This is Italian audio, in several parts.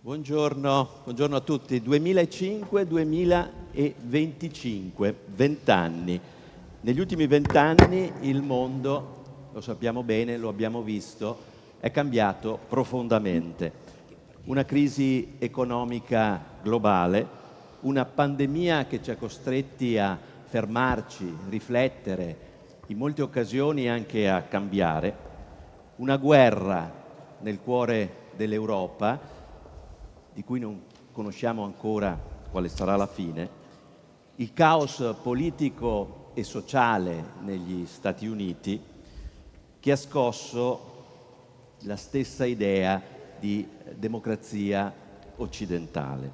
Buongiorno a tutti. 2005-2025, 20 anni. Negli ultimi 20 anni il mondo, lo sappiamo bene, lo abbiamo visto, è cambiato profondamente. Una crisi economica globale, una pandemia che ci ha costretti a fermarci, riflettere, in molte occasioni anche a cambiare, una guerra nel cuore dell'Europa, di cui non conosciamo ancora quale sarà la fine, il caos politico e sociale negli Stati Uniti che ha scosso la stessa idea di democrazia occidentale.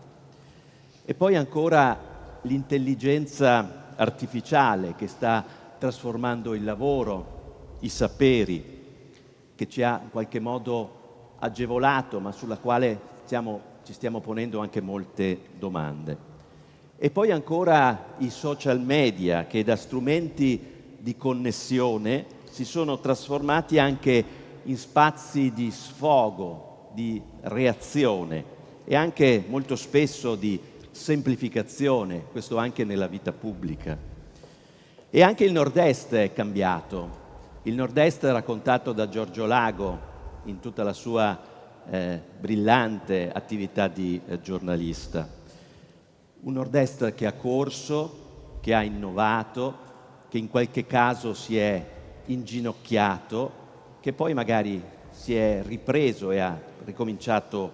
E poi ancora l'intelligenza artificiale che sta trasformando il lavoro, i saperi, che ci ha in qualche modo agevolato, ma sulla quale ci stiamo ponendo anche molte domande. E poi ancora i social media che da strumenti di connessione si sono trasformati anche in spazi di sfogo, di reazione e anche molto spesso di semplificazione, questo anche nella vita pubblica. E anche il Nord-Est è cambiato. Il Nord-Est raccontato da Giorgio Lago in tutta la sua brillante attività di giornalista. Un Nord-Est che ha corso, che ha innovato, che in qualche caso si è inginocchiato, che poi magari si è ripreso e ha ricominciato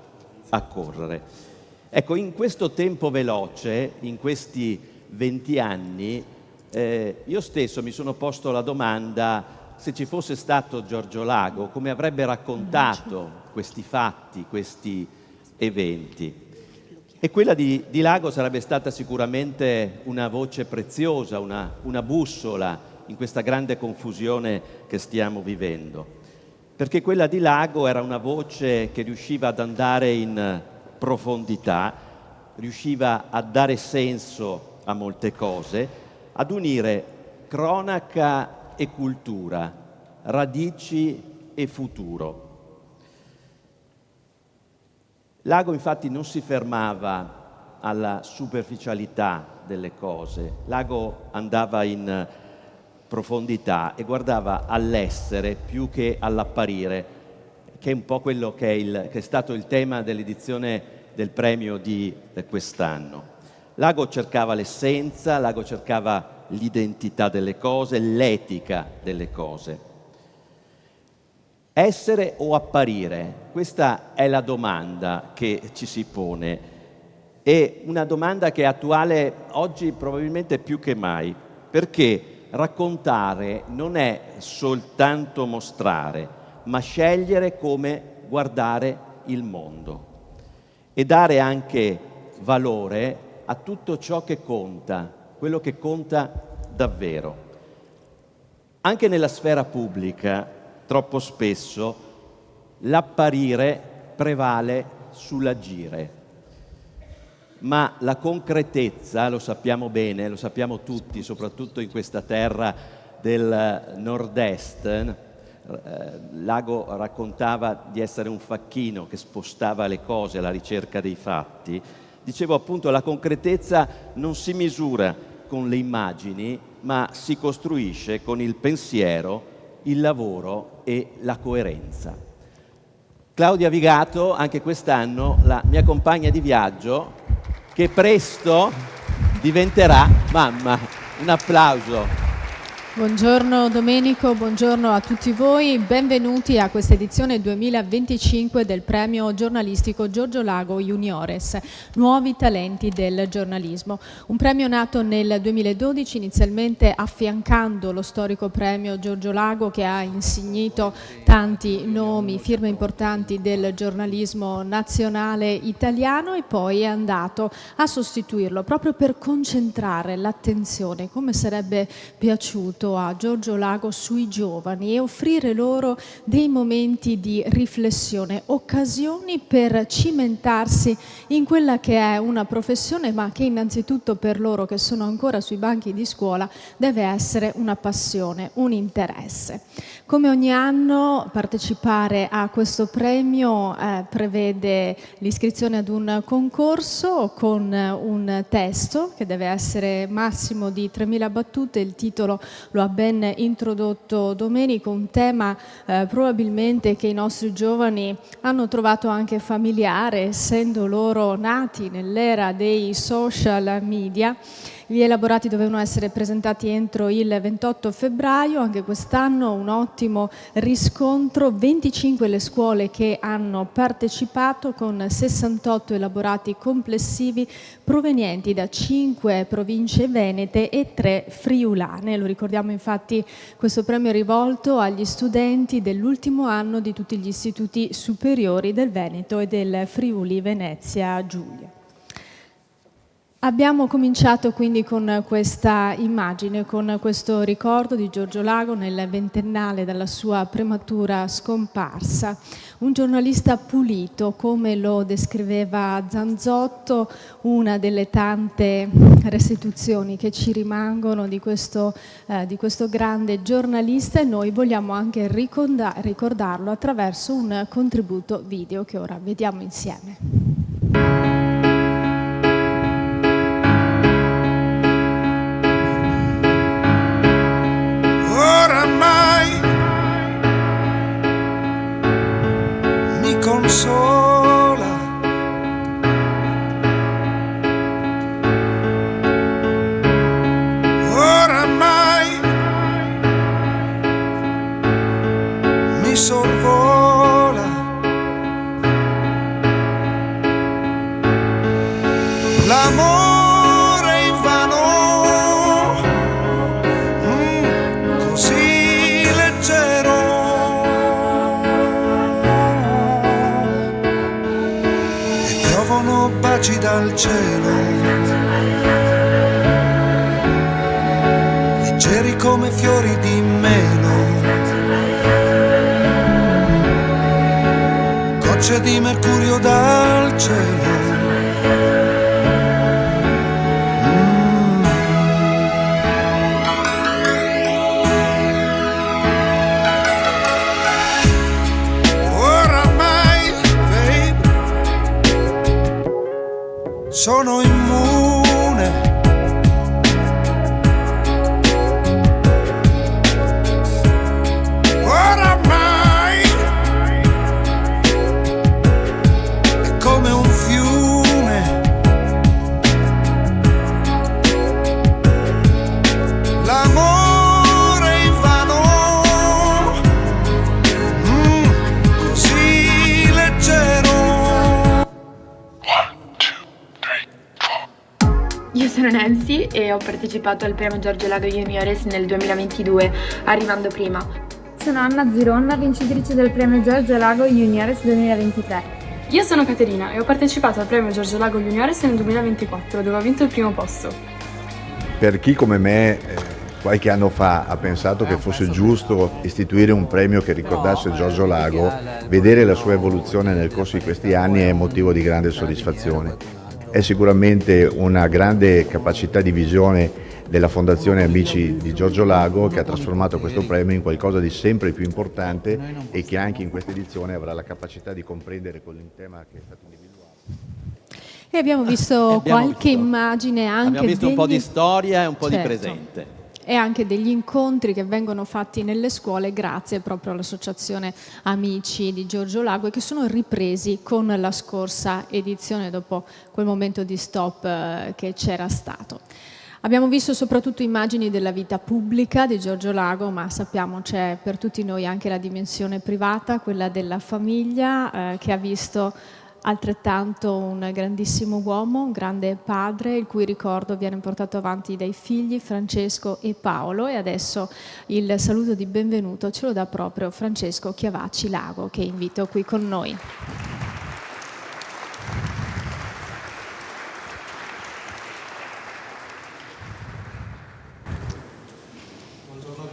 a correre. Ecco, in questo tempo veloce, in questi 20 anni, io stesso mi sono posto la domanda: se ci fosse stato Giorgio Lago, come avrebbe raccontato questi fatti, questi eventi? E quella di Lago sarebbe stata sicuramente una voce preziosa, una bussola in questa grande confusione che stiamo vivendo. Perché quella di Lago era una voce che riusciva ad andare in profondità, riusciva a dare senso a molte cose, ad unire cronaca e cultura, radici e futuro. Lago infatti non si fermava alla superficialità delle cose, Lago andava in profondità e guardava all'essere più che all'apparire, che è un po' quello che è stato il tema dell'edizione del premio di quest'anno. Lago cercava l'essenza, Lago cercava l'identità delle cose, l'etica delle cose. Essere o apparire? Questa è la domanda che ci si pone. È una domanda che è attuale oggi probabilmente più che mai, perché raccontare non è soltanto mostrare, ma scegliere come guardare il mondo e dare anche valore a tutto ciò che conta, quello che conta davvero. Anche nella sfera pubblica, troppo spesso, l'apparire prevale sull'agire. Ma la concretezza, lo sappiamo bene, lo sappiamo tutti, soprattutto in questa terra del Nord-Est. Lago raccontava di essere un facchino che spostava le cose alla ricerca dei fatti. Dicevo appunto, la concretezza non si misura con le immagini, ma si costruisce con il pensiero, il lavoro e la coerenza. Claudia Vigato, anche quest'anno, la mia compagna di viaggio, che presto diventerà mamma. Un applauso. Buongiorno Domenico, buongiorno a tutti voi, benvenuti a questa edizione 2025 del premio giornalistico Giorgio Lago Juniores, Nuovi talenti del giornalismo. Un premio nato nel 2012, inizialmente affiancando lo storico premio Giorgio Lago che ha insignito tanti nomi, firme importanti del giornalismo nazionale italiano, e poi è andato a sostituirlo proprio per concentrare l'attenzione, come sarebbe piaciuto rivolto a Giorgio Lago sui giovani e offrire loro dei momenti di riflessione, occasioni per cimentarsi in quella che è una professione, ma che innanzitutto per loro che sono ancora sui banchi di scuola deve essere una passione, un interesse. Come ogni anno partecipare a questo premio prevede l'iscrizione ad un concorso con un testo che deve essere massimo di 3.000 battute. Il titolo lo ha ben introdotto Domenico, un tema probabilmente che i nostri giovani hanno trovato anche familiare, essendo loro nati nell'era dei social media. Gli elaborati dovevano essere presentati entro il 28 febbraio, anche quest'anno un ottimo riscontro, 25 le scuole che hanno partecipato con 68 elaborati complessivi provenienti da 5 province venete e 3 friulane. Lo ricordiamo infatti, questo premio è rivolto agli studenti dell'ultimo anno di tutti gli istituti superiori del Veneto e del Friuli Venezia Giulia. Abbiamo cominciato quindi con questa immagine, con questo ricordo di Giorgio Lago nel ventennale dalla sua prematura scomparsa. Un giornalista pulito, come lo descriveva Zanzotto, una delle tante restituzioni che ci rimangono di questo grande giornalista, e noi vogliamo anche ricordarlo attraverso un contributo video che ora vediamo insieme. Consola, oramai mi sorvola l'amore invano, così leggero. Baci dal cielo, leggeri come fiori di melo, gocce di mercurio dal cielo. Sono immune, oramai è come un fiume, l'amore invano, così leggero. Io sono Nancy e ho partecipato al premio Giorgio Lago Juniores nel 2022, arrivando prima. Sono Anna Zironna, vincitrice del premio Giorgio Lago Juniores 2023. Io sono Caterina e ho partecipato al premio Giorgio Lago Juniores nel 2024, dove ho vinto il primo posto. Per chi come me qualche anno fa ha pensato che fosse giusto istituire un premio che ricordasse Giorgio Lago, vedere la sua evoluzione nel corso di questi anni è motivo di grande soddisfazione. È sicuramente una grande capacità di visione della Fondazione Amici di Giorgio Lago che ha trasformato questo premio in qualcosa di sempre più importante e che anche in questa edizione avrà la capacità di comprendere con il tema che è stato individuato. E abbiamo visto qualche immagine anche. Abbiamo visto un po' di storia e un po' di Certo. presente. E anche degli incontri che vengono fatti nelle scuole grazie proprio all'associazione Amici di Giorgio Lago e che sono ripresi con la scorsa edizione dopo quel momento di stop che c'era stato. Abbiamo visto soprattutto immagini della vita pubblica di Giorgio Lago, ma sappiamo c'è per tutti noi anche la dimensione privata, quella della famiglia, che ha visto altrettanto un grandissimo uomo, un grande padre, il cui ricordo viene portato avanti dai figli Francesco e Paolo, e adesso il saluto di benvenuto ce lo dà proprio Francesco Chiavacci Lago, che invito qui con noi. Buongiorno a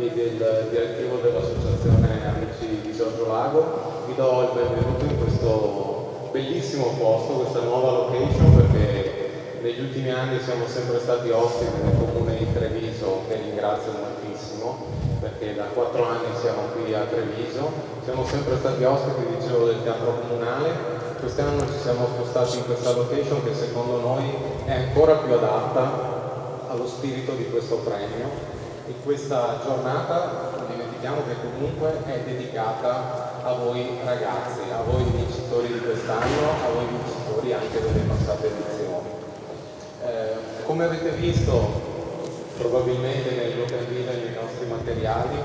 e del direttivo dell'Associazione Amici di Giorgio Lago. Vi do il benvenuto in questo bellissimo posto, questa nuova location, perché negli ultimi anni siamo sempre stati ospiti nel comune di Treviso, che ringrazio moltissimo, perché da 4 anni siamo qui a Treviso. Siamo sempre stati ospiti, dicevo, del teatro comunale. Quest'anno ci siamo spostati in questa location che secondo noi è ancora più adatta allo spirito di questo premio. In questa giornata non dimentichiamo che comunque è dedicata a voi ragazzi, a voi vincitori di quest'anno, a voi vincitori anche delle passate edizioni. Come avete visto probabilmente nel look and feel dei nostri materiali,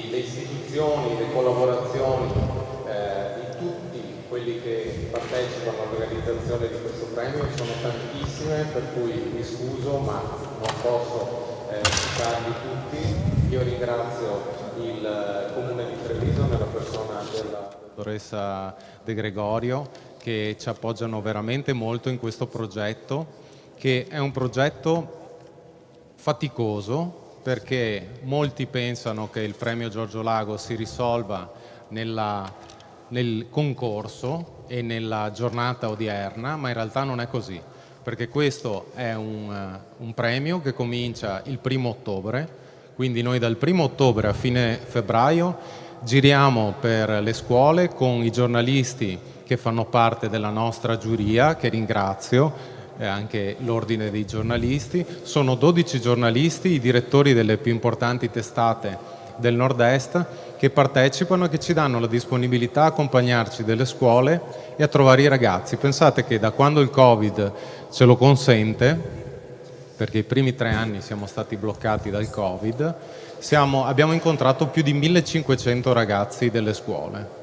le istituzioni, le collaborazioni di tutti quelli che partecipano all'organizzazione di questo premio sono tantissime, per cui mi scuso ma non posso citarli tutti. Io ringrazio il Comune di Treviso nella persona della dottoressa De Gregorio, che ci appoggiano veramente molto in questo progetto, che è un progetto faticoso, perché molti pensano che il premio Giorgio Lago si risolva nel concorso e nella giornata odierna, ma in realtà non è così, perché questo è un premio che comincia il 1° ottobre, quindi noi dal 1° ottobre a fine febbraio giriamo per le scuole con i giornalisti che fanno parte della nostra giuria, che ringrazio, anche l'ordine dei giornalisti. Sono 12 giornalisti, i direttori delle più importanti testate del nord-est, che partecipano e che ci danno la disponibilità a accompagnarci delle scuole e a trovare i ragazzi. Pensate che da quando il Covid ce lo consente, perché i primi 3 anni siamo stati bloccati dal Covid, abbiamo incontrato più di 1500 ragazzi delle scuole.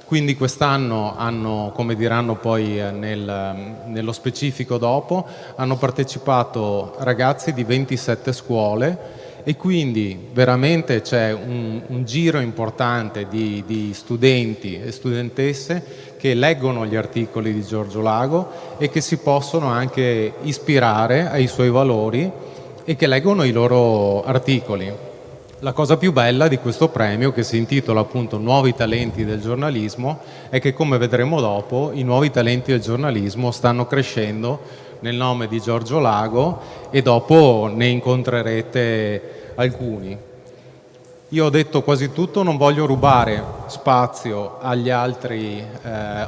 Quindi quest'anno hanno, come diranno poi nello specifico dopo, hanno partecipato ragazzi di 27 scuole, e quindi veramente c'è un giro importante di studenti e studentesse che leggono gli articoli di Giorgio Lago e che si possono anche ispirare ai suoi valori e che leggono i loro articoli. La cosa più bella di questo premio, che si intitola appunto Nuovi talenti del giornalismo, è che, come vedremo dopo, i nuovi talenti del giornalismo stanno crescendo nel nome di Giorgio Lago, e dopo ne incontrerete alcuni. Io ho detto quasi tutto, non voglio rubare spazio agli altri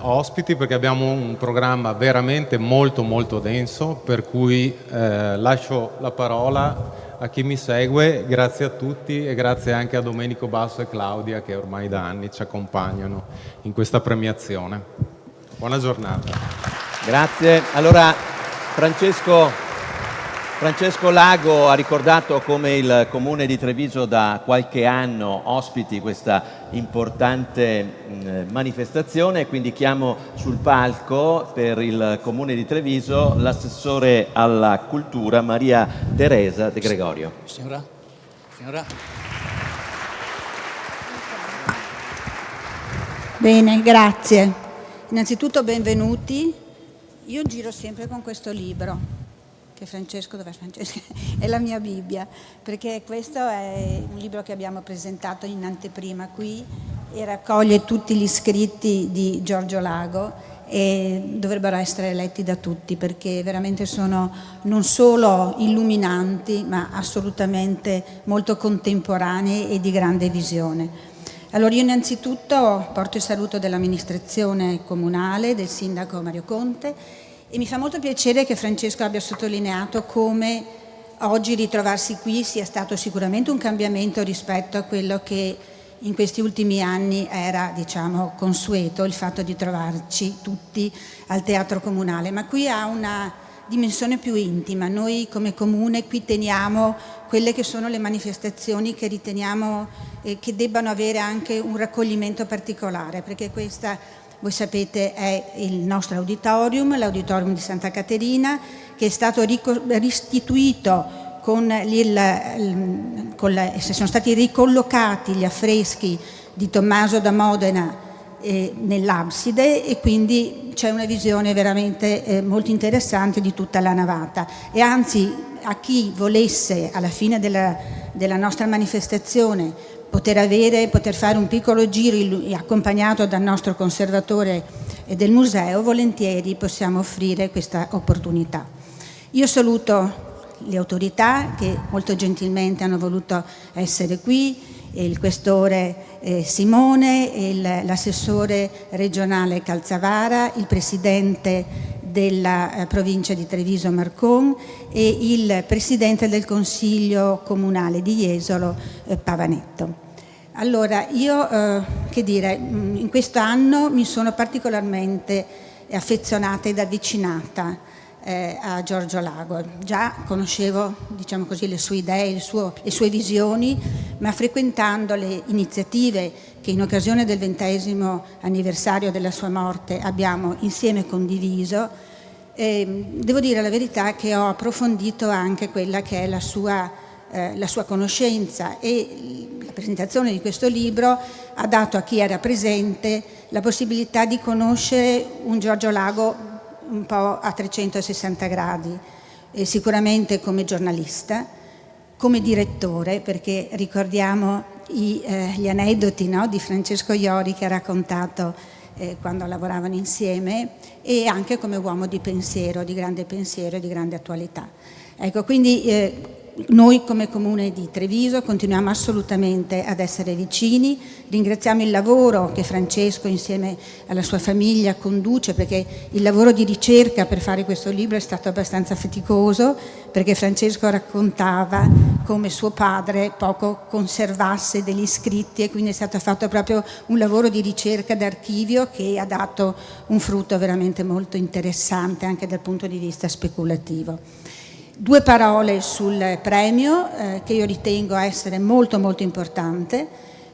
ospiti, perché abbiamo un programma veramente molto molto denso, per cui lascio la parola a chi mi segue. Grazie a tutti e grazie anche a Domenico Basso e Claudia, che ormai da anni ci accompagnano in questa premiazione. Buona giornata. Grazie. Allora, Francesco Lago ha ricordato come il Comune di Treviso da qualche anno ospiti questa importante manifestazione, quindi chiamo sul palco per il Comune di Treviso l'assessore alla cultura Maria Teresa De Gregorio. Signora. Bene, grazie. Innanzitutto benvenuti. Io giro sempre con questo libro, che dov'è Francesco? È la mia Bibbia, perché questo è un libro che abbiamo presentato in anteprima qui e raccoglie tutti gli scritti di Giorgio Lago, e dovrebbero essere letti da tutti, perché veramente sono non solo illuminanti, ma assolutamente molto contemporanei e di grande visione. Allora, io innanzitutto porto il saluto dell'amministrazione comunale, del sindaco Mario Conte, e mi fa molto piacere che Francesco abbia sottolineato come oggi ritrovarsi qui sia stato sicuramente un cambiamento rispetto a quello che in questi ultimi anni era, diciamo, consueto, il fatto di trovarci tutti al Teatro Comunale, ma qui ha una dimensione più intima. Noi come Comune qui teniamo quelle che sono le manifestazioni che riteniamo che debbano avere anche un raccoglimento particolare, perché questa, voi sapete, è il nostro auditorium, l'auditorium di Santa Caterina, che è stato restituito sono stati ricollocati gli affreschi di Tommaso da Modena nell'abside, e quindi c'è una visione veramente molto interessante di tutta la navata. E anzi, a chi volesse alla fine della nostra manifestazione poter fare un piccolo giro accompagnato dal nostro conservatore del museo, volentieri possiamo offrire questa opportunità. Io saluto le autorità che molto gentilmente hanno voluto essere qui, il questore Simone, l'assessore regionale Calzavara, il presidente della provincia di Treviso Marcon e il presidente del consiglio comunale di Jesolo Pavanetto. Allora, io in questo anno mi sono particolarmente affezionata ed avvicinata a Giorgio Lago. Già conoscevo, diciamo così, le sue idee, le sue visioni, ma frequentando le iniziative che in occasione del 20° anniversario della sua morte abbiamo insieme condiviso, devo dire la verità che ho approfondito anche quella che è la sua conoscenza, e la presentazione di questo libro ha dato a chi era presente la possibilità di conoscere un Giorgio Lago un po' a 360 gradi, sicuramente come giornalista, come direttore, perché ricordiamo gli aneddoti, no, di Francesco Iori che ha raccontato quando lavoravano insieme, e anche come uomo di pensiero, di grande pensiero e di grande attualità. Ecco, quindi noi come Comune di Treviso continuiamo assolutamente ad essere vicini, ringraziamo il lavoro che Francesco insieme alla sua famiglia conduce, perché il lavoro di ricerca per fare questo libro è stato abbastanza faticoso, perché Francesco raccontava come suo padre poco conservasse degli scritti, e quindi è stato fatto proprio un lavoro di ricerca d'archivio che ha dato un frutto veramente molto interessante anche dal punto di vista speculativo. 2 parole sul premio che io ritengo essere molto molto importante,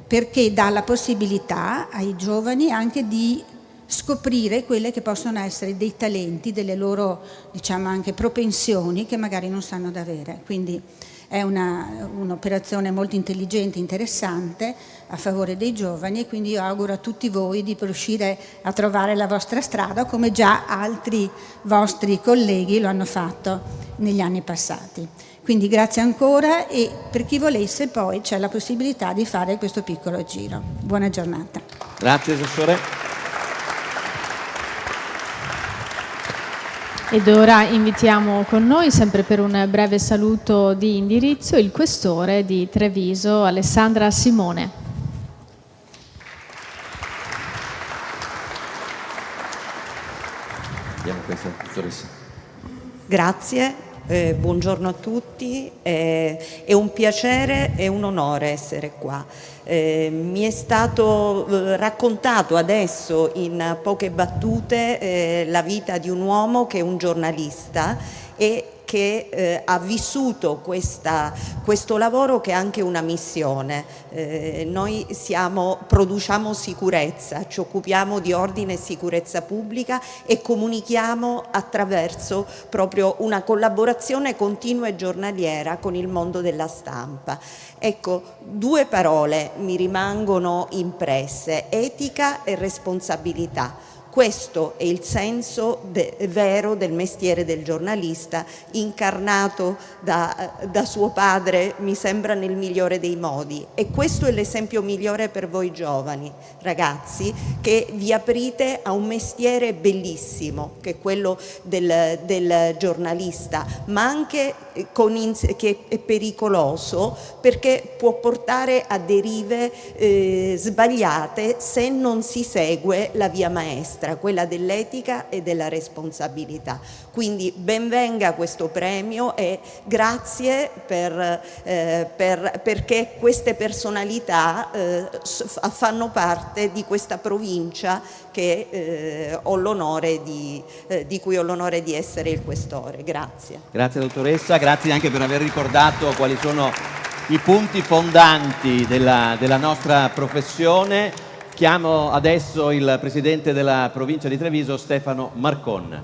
perché dà la possibilità ai giovani anche di scoprire quelle che possono essere dei talenti, delle loro, diciamo, anche propensioni che magari non sanno da avere. Quindi è un'operazione molto intelligente, interessante a favore dei giovani, e quindi io auguro a tutti voi di riuscire a trovare la vostra strada, come già altri vostri colleghi lo hanno fatto negli anni passati. Quindi grazie ancora, e per chi volesse poi c'è la possibilità di fare questo piccolo giro. Buona giornata. Grazie, assessore. Ed ora invitiamo con noi, sempre per un breve saluto di indirizzo, il questore di Treviso, Alessandra Simone. Diamo questa, dottoressa. Grazie. Buongiorno a tutti, è un piacere e un onore essere qua. Mi è stato raccontato adesso in poche battute la vita di un uomo che è un giornalista e che ha vissuto questo lavoro, che è anche una missione. Noi produciamo sicurezza, ci occupiamo di ordine e sicurezza pubblica e comunichiamo attraverso proprio una collaborazione continua e giornaliera con il mondo della stampa. Ecco, 2 parole mi rimangono impresse: etica e responsabilità. Questo è il senso vero del mestiere del giornalista, incarnato da suo padre, mi sembra, nel migliore dei modi. E questo è l'esempio migliore per voi giovani ragazzi, che vi aprite a un mestiere bellissimo, che è quello del giornalista, ma anche che è pericoloso, perché può portare a derive sbagliate se non si segue la via maestra, quella dell'etica e della responsabilità. Quindi benvenga questo premio, e grazie perché queste personalità fanno parte di questa provincia che ho l'onore di cui ho l'onore di essere il questore. Grazie. Grazie dottoressa, grazie anche per aver ricordato quali sono i punti fondanti della nostra professione. Chiamo adesso il presidente della provincia di Treviso, Stefano Marcon.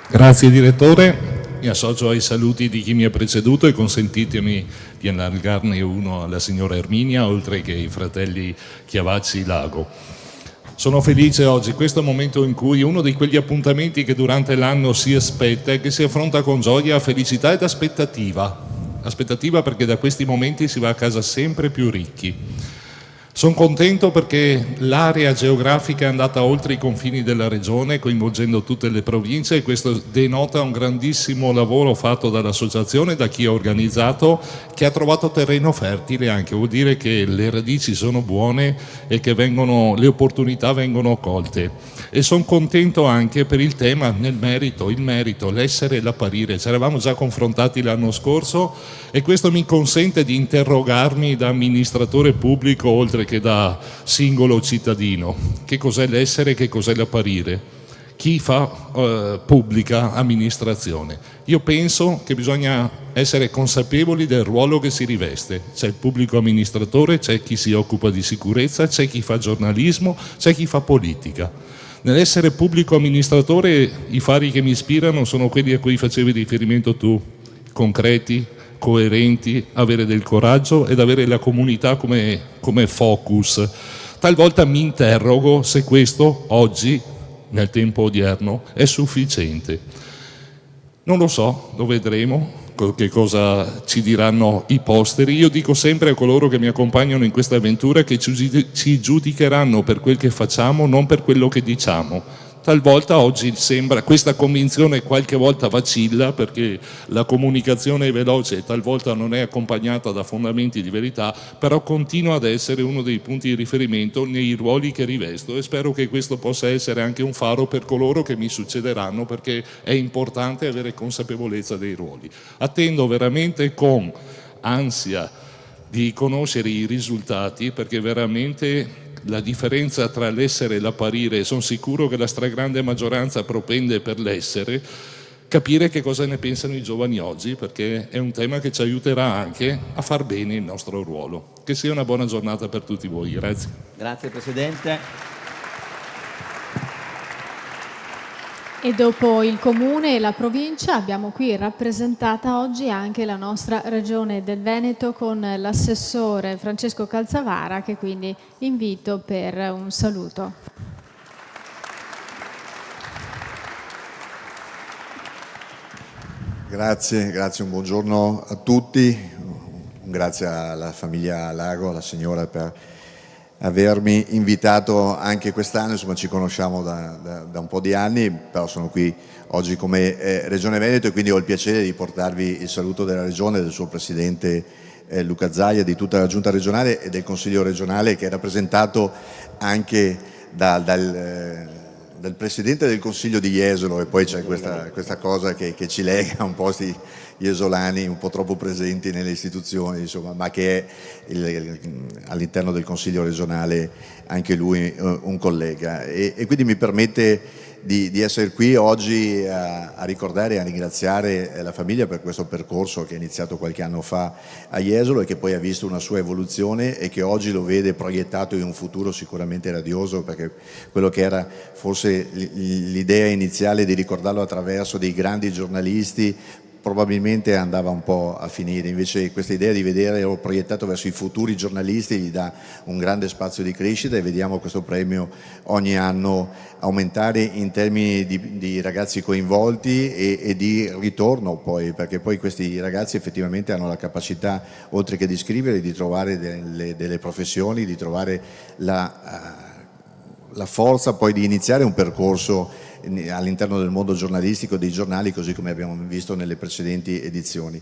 Grazie direttore. mi associo ai saluti di chi mi ha preceduto e consentitemi di allargarne uno alla signora Erminia, oltre che ai fratelli Chiavazzi Lago. Sono felice oggi, questo è un momento in cui uno di quegli appuntamenti che durante l'anno si aspetta e che si affronta con gioia, felicità ed aspettativa. Aspettativa perché da questi momenti si va a casa sempre più ricchi. Sono contento perché l'area geografica è andata oltre i confini della regione, coinvolgendo tutte le province, e questo denota un grandissimo lavoro fatto dall'associazione, da chi ha organizzato, che ha trovato terreno fertile anche. Vuol dire che le radici sono buone e che le opportunità vengono colte. E sono contento anche per il tema nel merito, il merito, l'essere e l'apparire. Ci eravamo già confrontati l'anno scorso e questo mi consente di interrogarmi da amministratore pubblico oltre che da singolo cittadino. Che cos'è l'essere, che cos'è l'apparire? Chi fa pubblica amministrazione? Io penso che bisogna essere consapevoli del ruolo che si riveste. C'è il pubblico amministratore, c'è chi si occupa di sicurezza, c'è chi fa giornalismo, c'è chi fa politica. Nell'essere pubblico amministratore i fari che mi ispirano sono quelli a cui facevi riferimento tu, concreti, coerenti, avere del coraggio ed avere la comunità come focus. Talvolta mi interrogo se questo oggi, nel tempo odierno, è sufficiente. Non lo so, lo vedremo, che cosa ci diranno i posteri. Io dico sempre a coloro che mi accompagnano in questa avventura che ci giudicheranno per quel che facciamo, non per quello che diciamo. Talvolta oggi sembra, questa convinzione qualche volta vacilla perché la comunicazione è veloce e talvolta non è accompagnata da fondamenti di verità, però continua ad essere uno dei punti di riferimento nei ruoli che rivesto e spero che questo possa essere anche un faro per coloro che mi succederanno, perché è importante avere consapevolezza dei ruoli. Attendo veramente con ansia di conoscere i risultati, perché veramente la differenza tra l'essere e l'apparire, sono sicuro che la stragrande maggioranza propende per l'essere, capire che cosa ne pensano i giovani oggi, perché è un tema che ci aiuterà anche a far bene il nostro ruolo. Che sia una buona giornata per tutti voi, grazie. Grazie Presidente. E dopo il Comune e la Provincia abbiamo qui rappresentata oggi anche la nostra Regione del Veneto con l'assessore Francesco Calzavara, che quindi invito per un saluto. Grazie, un buongiorno a tutti, grazie alla famiglia Lago, alla signora per avermi invitato anche quest'anno. Insomma, ci conosciamo da un po' di anni, però sono qui oggi come Regione Veneto e quindi ho il piacere di portarvi il saluto della Regione, del suo Presidente Luca Zaia, di tutta la Giunta regionale e del Consiglio regionale, che è rappresentato anche dal Presidente del Consiglio di Jesolo, e poi c'è questa cosa che ci lega un po' sti jesolani un po' troppo presenti nelle istituzioni, insomma, ma che è all'interno del Consiglio regionale anche lui un collega, e quindi mi permette di essere qui oggi a ricordare e a ringraziare la famiglia per questo percorso che è iniziato qualche anno fa a Jesolo e che poi ha visto una sua evoluzione e che oggi lo vede proiettato in un futuro sicuramente radioso, perché quello che era forse l'idea iniziale di ricordarlo attraverso dei grandi giornalisti probabilmente andava un po' a finire. Invece questa idea di vederlo proiettato verso i futuri giornalisti gli dà un grande spazio di crescita, e vediamo questo premio ogni anno aumentare in termini di ragazzi coinvolti e di ritorno poi, perché poi questi ragazzi effettivamente hanno la capacità, oltre che di scrivere, di trovare delle professioni, di trovare la forza poi di iniziare un percorso all'interno del mondo giornalistico, dei giornali, così come abbiamo visto nelle precedenti edizioni.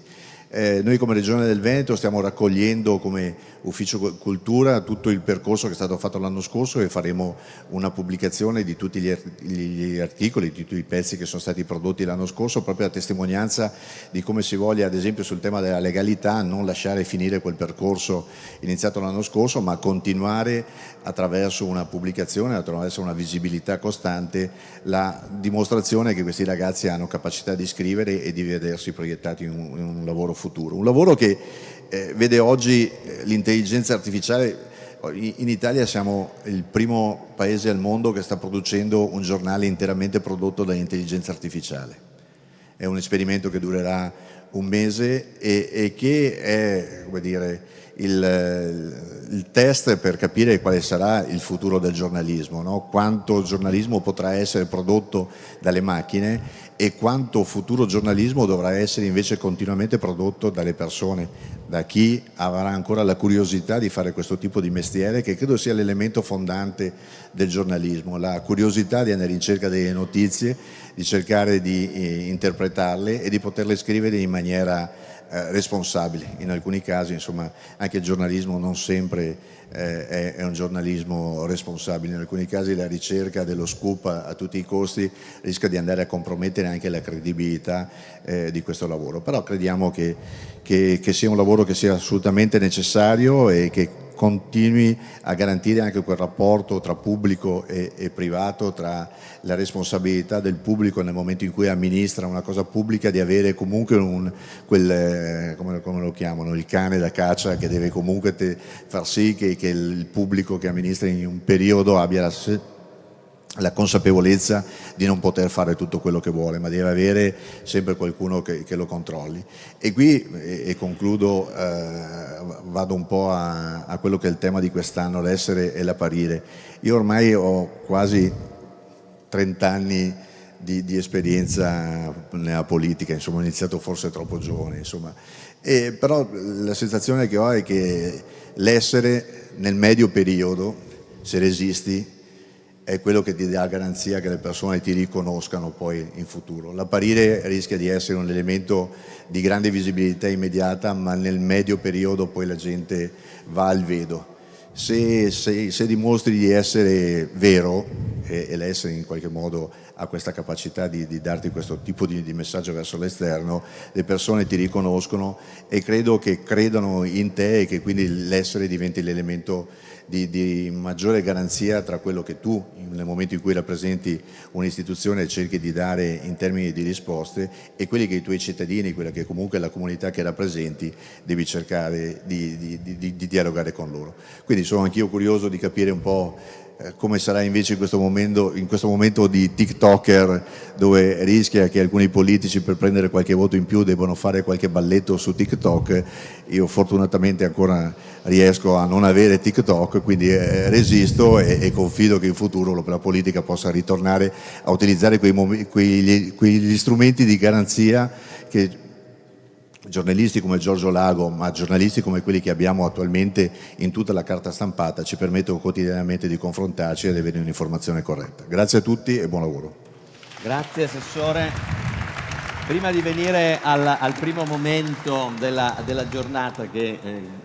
Noi come Regione del Veneto stiamo raccogliendo come Ufficio Cultura tutto il percorso che è stato fatto l'anno scorso e faremo una pubblicazione di tutti gli articoli, di tutti i pezzi che sono stati prodotti l'anno scorso, proprio a testimonianza di come si voglia, ad esempio sul tema della legalità, non lasciare finire quel percorso iniziato l'anno scorso, ma continuare attraverso una pubblicazione, attraverso una visibilità costante, la dimostrazione che questi ragazzi hanno capacità di scrivere e di vedersi proiettati in un lavoro futuro. Un lavoro che vede oggi l'intelligenza artificiale. In Italia siamo il primo paese al mondo che sta producendo un giornale interamente prodotto da intelligenza artificiale. è un esperimento che durerà un mese e che è, come dire, il test per capire quale sarà il futuro del giornalismo, no? Quanto giornalismo potrà essere prodotto dalle macchine e quanto futuro giornalismo dovrà essere invece continuamente prodotto dalle persone, da chi avrà ancora la curiosità di fare questo tipo di mestiere, che credo sia l'elemento fondante del giornalismo, la curiosità di andare in cerca delle notizie, di cercare di interpretarle e di poterle scrivere in maniera responsabile. In alcuni casi, insomma, anche il giornalismo non sempre è un giornalismo responsabile. In alcuni casi la ricerca dello scoop a tutti i costi rischia di andare a compromettere anche la credibilità di questo lavoro. Però crediamo che sia un lavoro che sia assolutamente necessario e che continui a garantire anche quel rapporto tra pubblico e privato, tra la responsabilità del pubblico nel momento in cui amministra una cosa pubblica, di avere comunque come lo chiamano, il cane da caccia, che deve comunque far sì che il pubblico che amministra in un periodo abbia la consapevolezza di non poter fare tutto quello che vuole, ma deve avere sempre qualcuno che lo controlli. E qui, e concludo, vado un po' a quello che è il tema di quest'anno, l'essere e l'apparire. Io ormai ho quasi 30 anni di esperienza nella politica, insomma, ho iniziato forse troppo giovane, insomma. Però la sensazione che ho è che l'essere nel medio periodo, se resisti, è quello che ti dà garanzia che le persone ti riconoscano poi in futuro. L'apparire rischia di essere un elemento di grande visibilità immediata, ma nel medio periodo poi la gente va al vedo. Se dimostri di essere vero, e l'essere in qualche modo ha questa capacità di darti questo tipo di messaggio verso l'esterno, le persone ti riconoscono e credo che credano in te, e che quindi l'essere diventi l'elemento di maggiore garanzia tra quello che tu, nel momento in cui rappresenti un'istituzione, cerchi di dare in termini di risposte, e quelli che i tuoi cittadini, quella che comunque è la comunità che rappresenti, devi cercare di dialogare con loro. Quindi sono anch'io curioso di capire un po' come sarà invece in questo momento di TikToker, dove rischia che alcuni politici, per prendere qualche voto in più, debbano fare qualche balletto su TikTok. Io fortunatamente ancora riesco a non avere TikTok, quindi resisto e confido che in futuro la politica possa ritornare a utilizzare quegli strumenti di garanzia che giornalisti come Giorgio Lago, ma giornalisti come quelli che abbiamo attualmente in tutta la carta stampata, ci permettono quotidianamente di confrontarci ed avere un'informazione corretta. Grazie a tutti e buon lavoro. Grazie Assessore. Prima di venire al primo momento della giornata che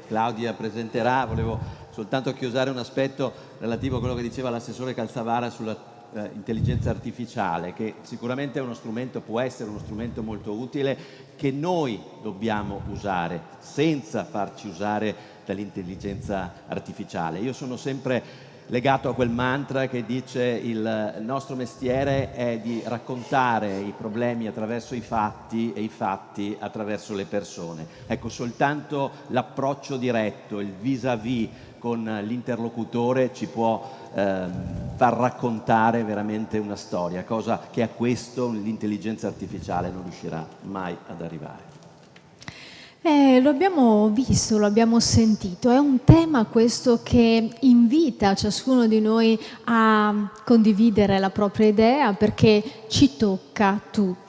Claudia presenterà, volevo soltanto chiusare un aspetto relativo a quello che diceva l'assessore Calzavara sulla intelligenza artificiale, che sicuramente è uno strumento, può essere uno strumento molto utile, che noi dobbiamo usare senza farci usare dall'intelligenza artificiale. Io sono sempre legato a quel mantra che dice il nostro mestiere è di raccontare i problemi attraverso i fatti e i fatti attraverso le persone. Ecco, soltanto l'approccio diretto, il vis-à-vis con l'interlocutore ci può far raccontare veramente una storia, cosa che a questo l'intelligenza artificiale non riuscirà mai ad arrivare. Lo abbiamo visto, lo abbiamo sentito, è un tema questo che invita ciascuno di noi a condividere la propria idea, perché ci tocca tutti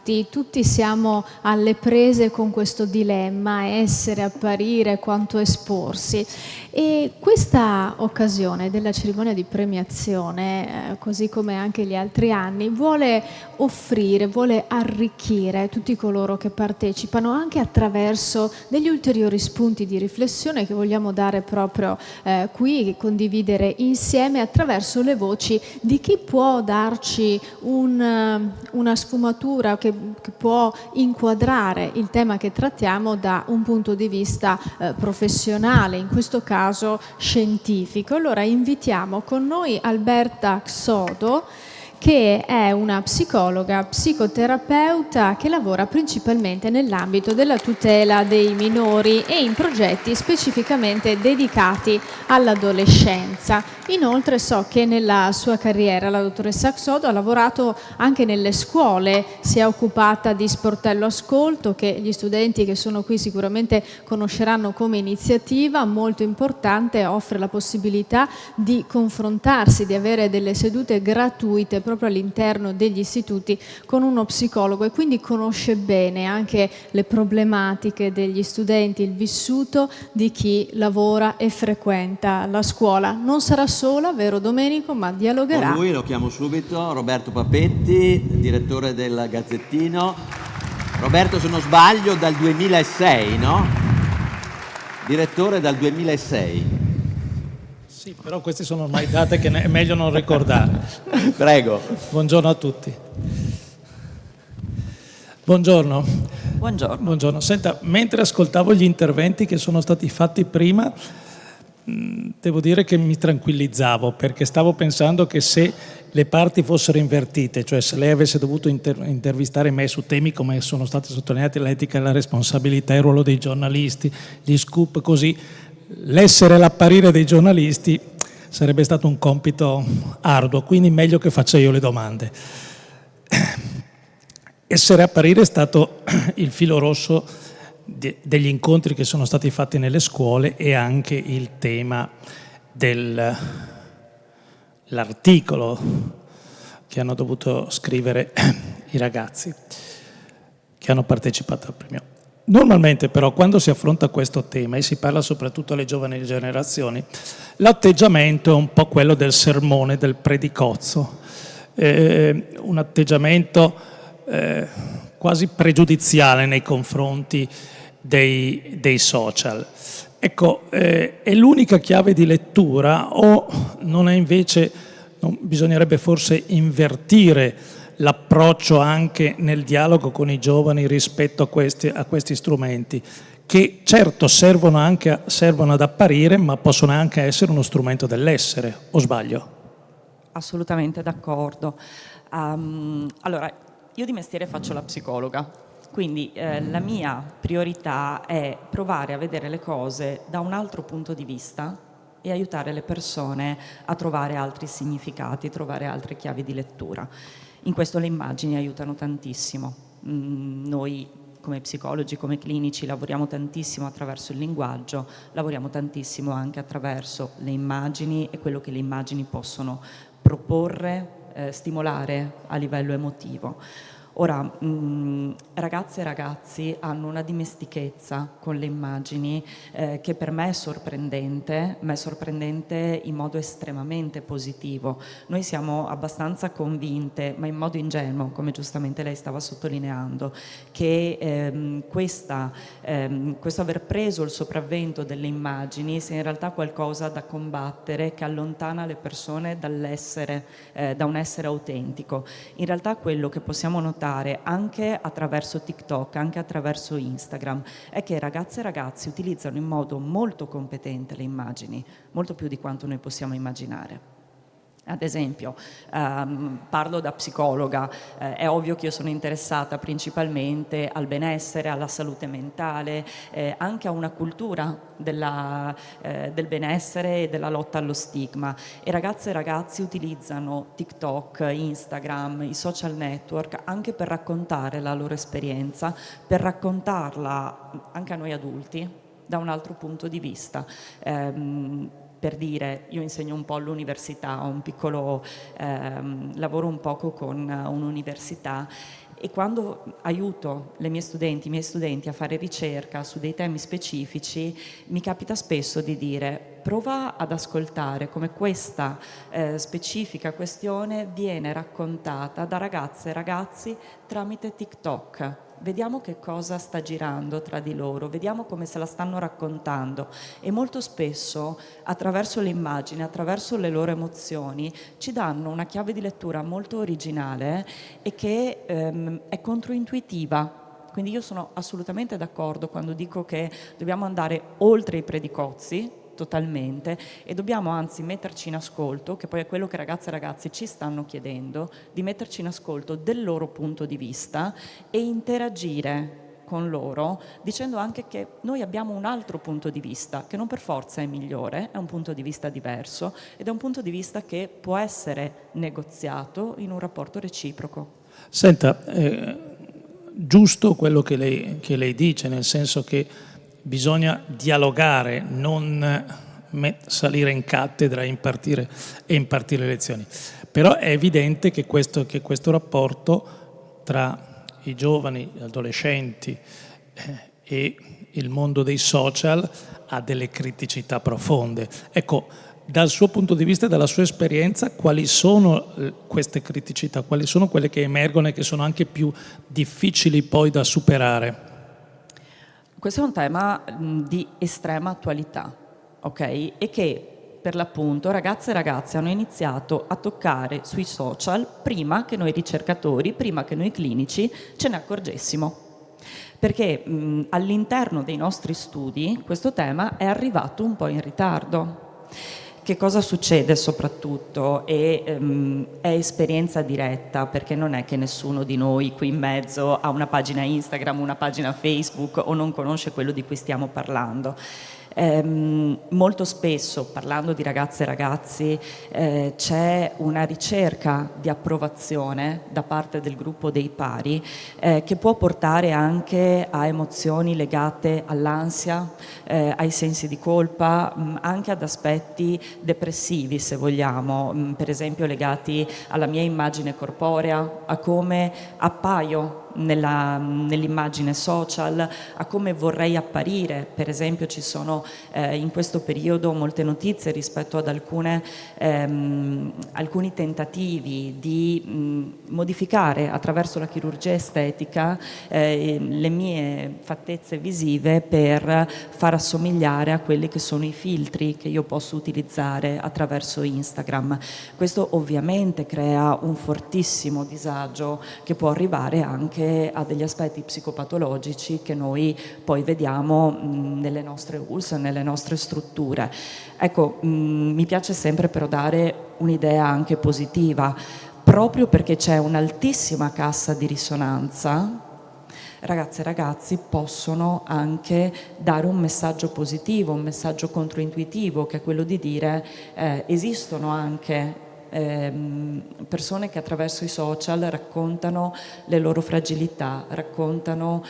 siamo alle prese con questo dilemma, essere, apparire, quanto esporsi. E questa occasione della cerimonia di premiazione, così come anche gli altri anni, vuole offrire, vuole arricchire tutti coloro che partecipano anche attraverso degli ulteriori spunti di riflessione che vogliamo dare proprio qui, condividere insieme attraverso le voci di chi può darci una sfumatura che può inquadrare il tema che trattiamo da un punto di vista professionale, in questo caso scientifico. Allora invitiamo con noi Alberta Xodo, che è una psicologa, psicoterapeuta che lavora principalmente nell'ambito della tutela dei minori e in progetti specificamente dedicati all'adolescenza. Inoltre so che nella sua carriera la dottoressa Xodo ha lavorato anche nelle scuole, si è occupata di sportello ascolto, che gli studenti che sono qui sicuramente conosceranno come iniziativa molto importante, offre la possibilità di confrontarsi, di avere delle sedute gratuite proprio all'interno degli istituti con uno psicologo, e quindi conosce bene anche le problematiche degli studenti, il vissuto di chi lavora e frequenta la scuola. Non sarà sola, vero Domenico, ma dialogherà. Con lui lo chiamo subito, Roberto Papetti, direttore del Gazzettino. Roberto, se non sbaglio, dal 2006, no? Direttore dal 2006. Sì, però queste sono ormai date che è meglio non ricordare. Prego. Buongiorno a tutti. Buongiorno. Buongiorno. Buongiorno. Senta, mentre ascoltavo gli interventi che sono stati fatti prima, devo dire che mi tranquillizzavo, perché stavo pensando che se le parti fossero invertite, cioè se lei avesse dovuto intervistare me su temi come sono stati sottolineati, l'etica e la responsabilità, il ruolo dei giornalisti, gli scoop, così, l'essere e l'apparire dei giornalisti sarebbe stato un compito arduo, quindi meglio che faccia io le domande. Essere e apparire è stato il filo rosso degli incontri che sono stati fatti nelle scuole, e anche il tema dell'articolo che hanno dovuto scrivere i ragazzi che hanno partecipato al premio. Normalmente però quando si affronta questo tema e si parla soprattutto alle giovani generazioni, l'atteggiamento è un po' quello del sermone, del predicozzo, un atteggiamento quasi pregiudiziale nei confronti dei social. Ecco, è l'unica chiave di lettura, o non è invece, bisognerebbe forse invertire l'approccio anche nel dialogo con i giovani rispetto a questi strumenti, che certo servono ad apparire, ma possono anche essere uno strumento dell'essere, o sbaglio? Assolutamente d'accordo. Allora, io di mestiere faccio la psicologa, quindi la mia priorità è provare a vedere le cose da un altro punto di vista e aiutare le persone a trovare altri significati, trovare altre chiavi di lettura. In questo le immagini aiutano tantissimo. Noi come psicologi, come clinici, lavoriamo tantissimo attraverso il linguaggio, lavoriamo tantissimo anche attraverso le immagini e quello che le immagini possono proporre, stimolare a livello emotivo. Ora, ragazze e ragazzi hanno una dimestichezza con le immagini che per me è sorprendente, ma è sorprendente in modo estremamente positivo. Noi siamo abbastanza convinte, ma in modo ingenuo, come giustamente lei stava sottolineando, che questo aver preso il sopravvento delle immagini sia in realtà qualcosa da combattere, che allontana le persone dall'essere, da un essere autentico. In realtà quello che possiamo notare anche attraverso TikTok, anche attraverso Instagram, è che ragazze e ragazzi utilizzano in modo molto competente le immagini, molto più di quanto noi possiamo immaginare. Ad esempio, parlo da psicologa, è ovvio che io sono interessata principalmente al benessere, alla salute mentale, anche a una cultura del benessere e della lotta allo stigma. E ragazze e ragazzi utilizzano TikTok, Instagram, i social network anche per raccontare la loro esperienza, per raccontarla anche a noi adulti da un altro punto di vista. Per dire, io insegno un po' all'università, ho un piccolo, lavoro un poco con un'università, e quando aiuto i miei studenti a fare ricerca su dei temi specifici, mi capita spesso di dire: prova ad ascoltare come questa specifica questione viene raccontata da ragazze e ragazzi tramite TikTok. Vediamo che cosa sta girando tra di loro, vediamo come se la stanno raccontando, e molto spesso attraverso le immagini, attraverso le loro emozioni, ci danno una chiave di lettura molto originale e che è controintuitiva. Quindi io sono assolutamente d'accordo quando dico che dobbiamo andare oltre i predicozzi totalmente, e dobbiamo anzi metterci in ascolto, che poi è quello che ragazze e ragazzi ci stanno chiedendo, di metterci in ascolto del loro punto di vista e interagire con loro, dicendo anche che noi abbiamo un altro punto di vista, che non per forza è migliore, è un punto di vista diverso ed è un punto di vista che può essere negoziato in un rapporto reciproco. Senta, giusto quello che lei dice, nel senso che bisogna dialogare, non salire in cattedra e impartire lezioni. Però è evidente che questo rapporto tra i giovani, gli adolescenti e il mondo dei social ha delle criticità profonde. Ecco, dal suo punto di vista e dalla sua esperienza, quali sono queste criticità? Quali sono quelle che emergono e che sono anche più difficili poi da superare? Questo è un tema di estrema attualità, ok? E che per l'appunto ragazze e ragazzi hanno iniziato a toccare sui social prima che noi ricercatori, prima che noi clinici ce ne accorgessimo. Perché all'interno dei nostri studi questo tema è arrivato un po' in ritardo. Che cosa succede soprattutto? È esperienza diretta, perché non è che nessuno di noi qui in mezzo ha una pagina Instagram, una pagina Facebook o non conosce quello di cui stiamo parlando. Molto spesso, parlando di ragazze e ragazzi, c'è una ricerca di approvazione da parte del gruppo dei pari che può portare anche a emozioni legate all'ansia, ai sensi di colpa, anche ad aspetti depressivi, se vogliamo, per esempio legati alla mia immagine corporea, a come appaio nell'immagine social, a come vorrei apparire. Per esempio ci sono in questo periodo molte notizie rispetto ad alcuni tentativi di modificare attraverso la chirurgia estetica le mie fattezze visive per far assomigliare a quelli che sono i filtri che io posso utilizzare attraverso Instagram. Questo ovviamente crea un fortissimo disagio che può arrivare anche a degli aspetti psicopatologici che noi poi vediamo nelle nostre ULSS, nelle nostre strutture. Ecco, mi piace sempre però dare un'idea anche positiva, proprio perché c'è un'altissima cassa di risonanza. Ragazze e ragazzi possono anche dare un messaggio positivo, un messaggio controintuitivo, che è quello di dire esistono anche persone che attraverso i social raccontano le loro fragilità, raccontano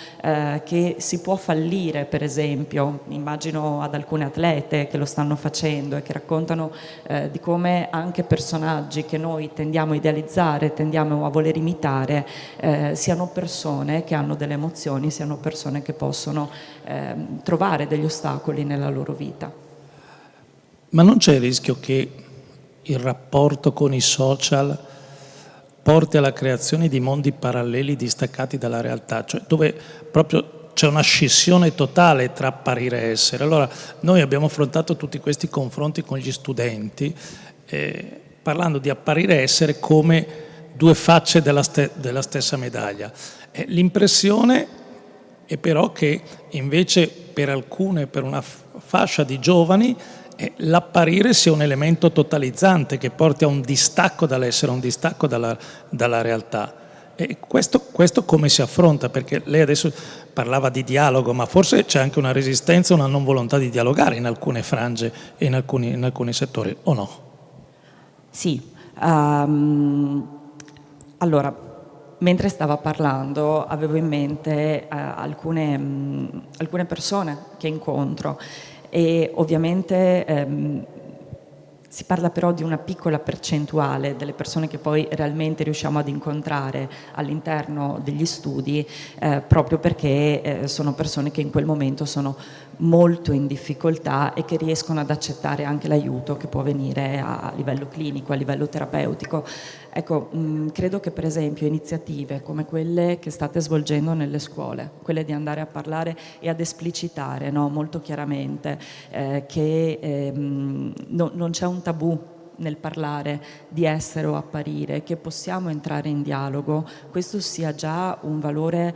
che si può fallire, per esempio, immagino ad alcune atlete che lo stanno facendo e che raccontano di come anche personaggi che noi tendiamo a idealizzare, tendiamo a voler imitare, siano persone che hanno delle emozioni, siano persone che possono trovare degli ostacoli nella loro vita. Ma non c'è il rischio che il rapporto con i social porti alla creazione di mondi paralleli distaccati dalla realtà, cioè dove proprio c'è una scissione totale tra apparire e essere? Allora, noi abbiamo affrontato tutti questi confronti con gli studenti, parlando di apparire e essere come due facce della stessa medaglia. L'impressione è però che invece per una fascia di giovani, l'apparire sia un elemento totalizzante che porti a un distacco dall'essere, un distacco dalla realtà. E questo come si affronta? Perché lei adesso parlava di dialogo, ma forse c'è anche una resistenza, una non volontà di dialogare in alcune frange e in alcuni settori, o no? Sì. Allora, mentre stava parlando avevo in mente alcune persone che incontro. E ovviamente si parla però di una piccola percentuale delle persone che poi realmente riusciamo ad incontrare all'interno degli studi, proprio perché sono persone che in quel momento sono molto in difficoltà e che riescono ad accettare anche l'aiuto che può venire a livello clinico, a livello terapeutico. Ecco, credo che per esempio iniziative come quelle che state svolgendo nelle scuole, quelle di andare a parlare e ad esplicitare, no, molto chiaramente che non c'è un tabù nel parlare di essere o apparire, che possiamo entrare in dialogo, questo sia già un valore,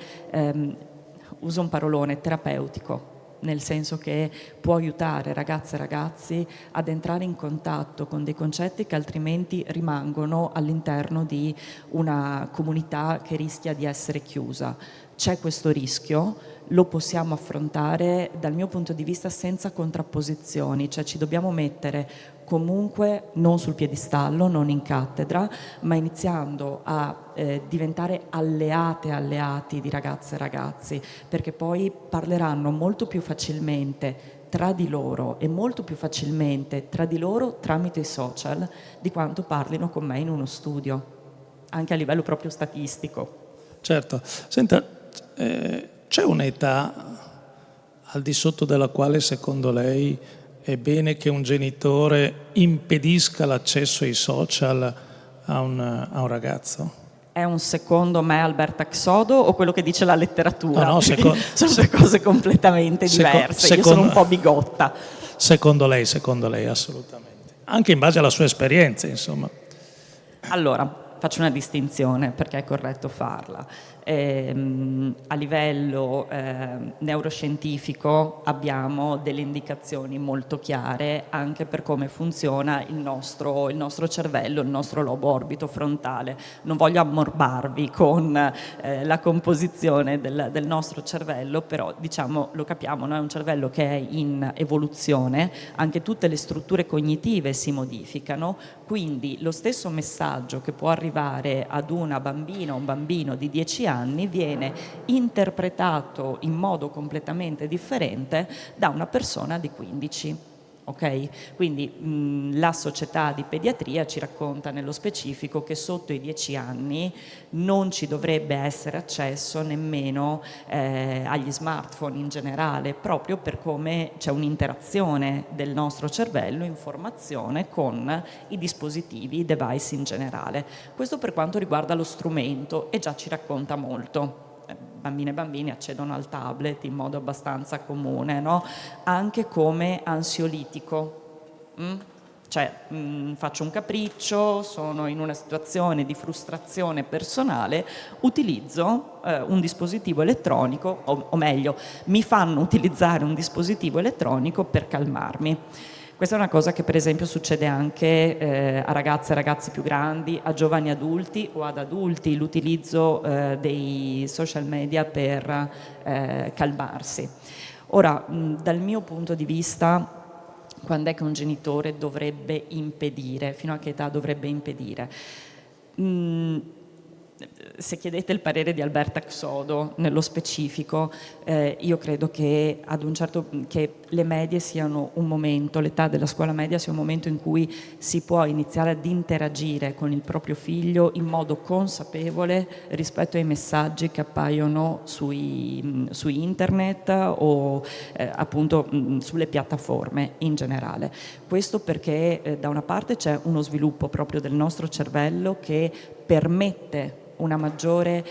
uso un parolone, terapeutico. nel senso che può aiutare ragazze e ragazzi ad entrare in contatto con dei concetti che altrimenti rimangono all'interno di una comunità che rischia di essere chiusa. C'è questo rischio, lo possiamo affrontare dal mio punto di vista senza contrapposizioni, cioè ci dobbiamo mettere comunque non sul piedistallo, non in cattedra, ma iniziando a diventare alleati di ragazze e ragazzi, perché poi parleranno molto più facilmente tra di loro e molto più facilmente tra di loro tramite i social di quanto parlino con me in uno studio, anche a livello proprio statistico. Certo. Senta, c'è un'età al di sotto della quale secondo lei è bene che un genitore impedisca l'accesso ai social a un ragazzo? È un secondo me Alberta Xodo o quello che dice la letteratura? No, sono due cose completamente diverse. Io sono un po' bigotta. Secondo lei, assolutamente. Anche in base alla sua esperienza, insomma. Allora, faccio una distinzione perché è corretto farla. A livello neuroscientifico abbiamo delle indicazioni molto chiare anche per come funziona il nostro cervello, il nostro lobo orbito frontale. Non voglio ammorbarvi con la composizione del nostro cervello, però diciamo lo capiamo, no? È un cervello che è in evoluzione, anche tutte le strutture cognitive si modificano, quindi lo stesso messaggio che può arrivare ad una bambina o un bambino di 10 anni viene interpretato in modo completamente differente da una persona di 15. Ok? Quindi la società di pediatria ci racconta nello specifico che sotto i 10 anni non ci dovrebbe essere accesso nemmeno agli smartphone in generale, proprio per come c'è un'interazione del nostro cervello in formazione con i dispositivi, i device in generale. Questo per quanto riguarda lo strumento e già ci racconta molto. Bambine e bambini accedono al tablet in modo abbastanza comune, no? Anche come ansiolitico. Cioè, faccio un capriccio, sono in una situazione di frustrazione personale, utilizzo un dispositivo elettronico, o meglio, mi fanno utilizzare un dispositivo elettronico per calmarmi. Questa è una cosa che per esempio succede anche a ragazze e ragazzi più grandi, a giovani adulti o ad adulti, l'utilizzo dei social media per calmarsi. Ora, dal mio punto di vista, quando è che un genitore dovrebbe impedire? Fino a che età dovrebbe impedire? Se chiedete il parere di Alberta Xodo nello specifico, io credo che che le medie siano un momento, l'età della scuola media sia un momento in cui si può iniziare ad interagire con il proprio figlio in modo consapevole rispetto ai messaggi che appaiono su internet o appunto sulle piattaforme in generale. Questo perché da una parte c'è uno sviluppo proprio del nostro cervello che permette una maggiore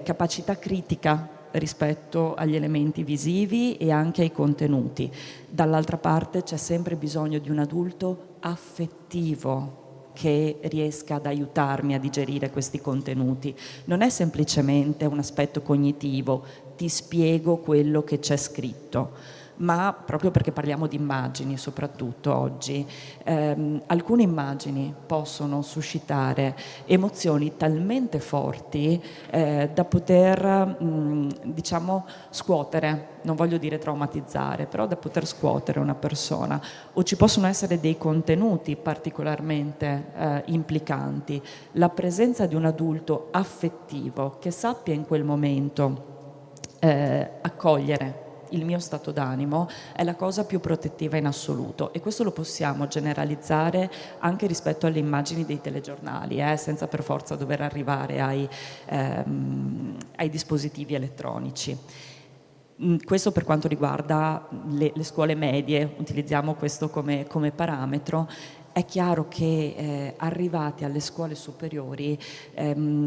capacità critica rispetto agli elementi visivi e anche ai contenuti. Dall'altra parte c'è sempre bisogno di un adulto affettivo che riesca ad aiutarmi a digerire questi contenuti. Non è semplicemente un aspetto cognitivo, ti spiego quello che c'è scritto, ma proprio perché parliamo di immagini soprattutto oggi, alcune immagini possono suscitare emozioni talmente forti da poter diciamo scuotere, non voglio dire traumatizzare, però da poter scuotere una persona, o ci possono essere dei contenuti particolarmente implicanti. La presenza di un adulto affettivo che sappia in quel momento accogliere il mio stato d'animo è la cosa più protettiva in assoluto, e questo lo possiamo generalizzare anche rispetto alle immagini dei telegiornali, senza per forza dover arrivare ai dispositivi elettronici. Questo per quanto riguarda le scuole medie, utilizziamo questo come parametro. È chiaro che arrivati alle scuole superiori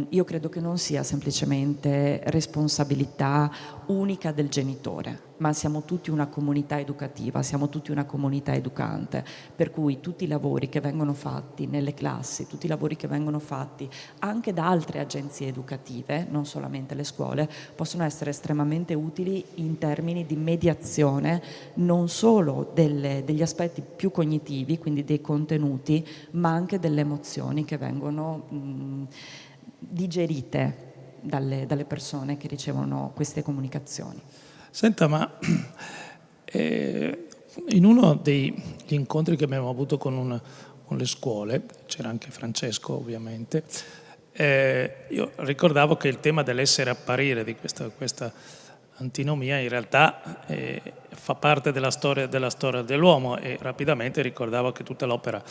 io credo che non sia semplicemente responsabilità unica del genitore. ma siamo tutti una comunità educativa, siamo tutti una comunità educante, per cui tutti i lavori che vengono fatti nelle classi, tutti i lavori che vengono fatti anche da altre agenzie educative, non solamente le scuole, possono essere estremamente utili in termini di mediazione non solo degli aspetti più cognitivi, quindi dei contenuti, ma anche delle emozioni che vengono digerite dalle persone che ricevono queste comunicazioni. Senta, ma in uno degli incontri che abbiamo avuto con le scuole, c'era anche Francesco ovviamente, io ricordavo che il tema dell'essere apparire, di questa antinomia, in realtà fa parte della storia dell'uomo, e rapidamente ricordavo che tutta l'opera,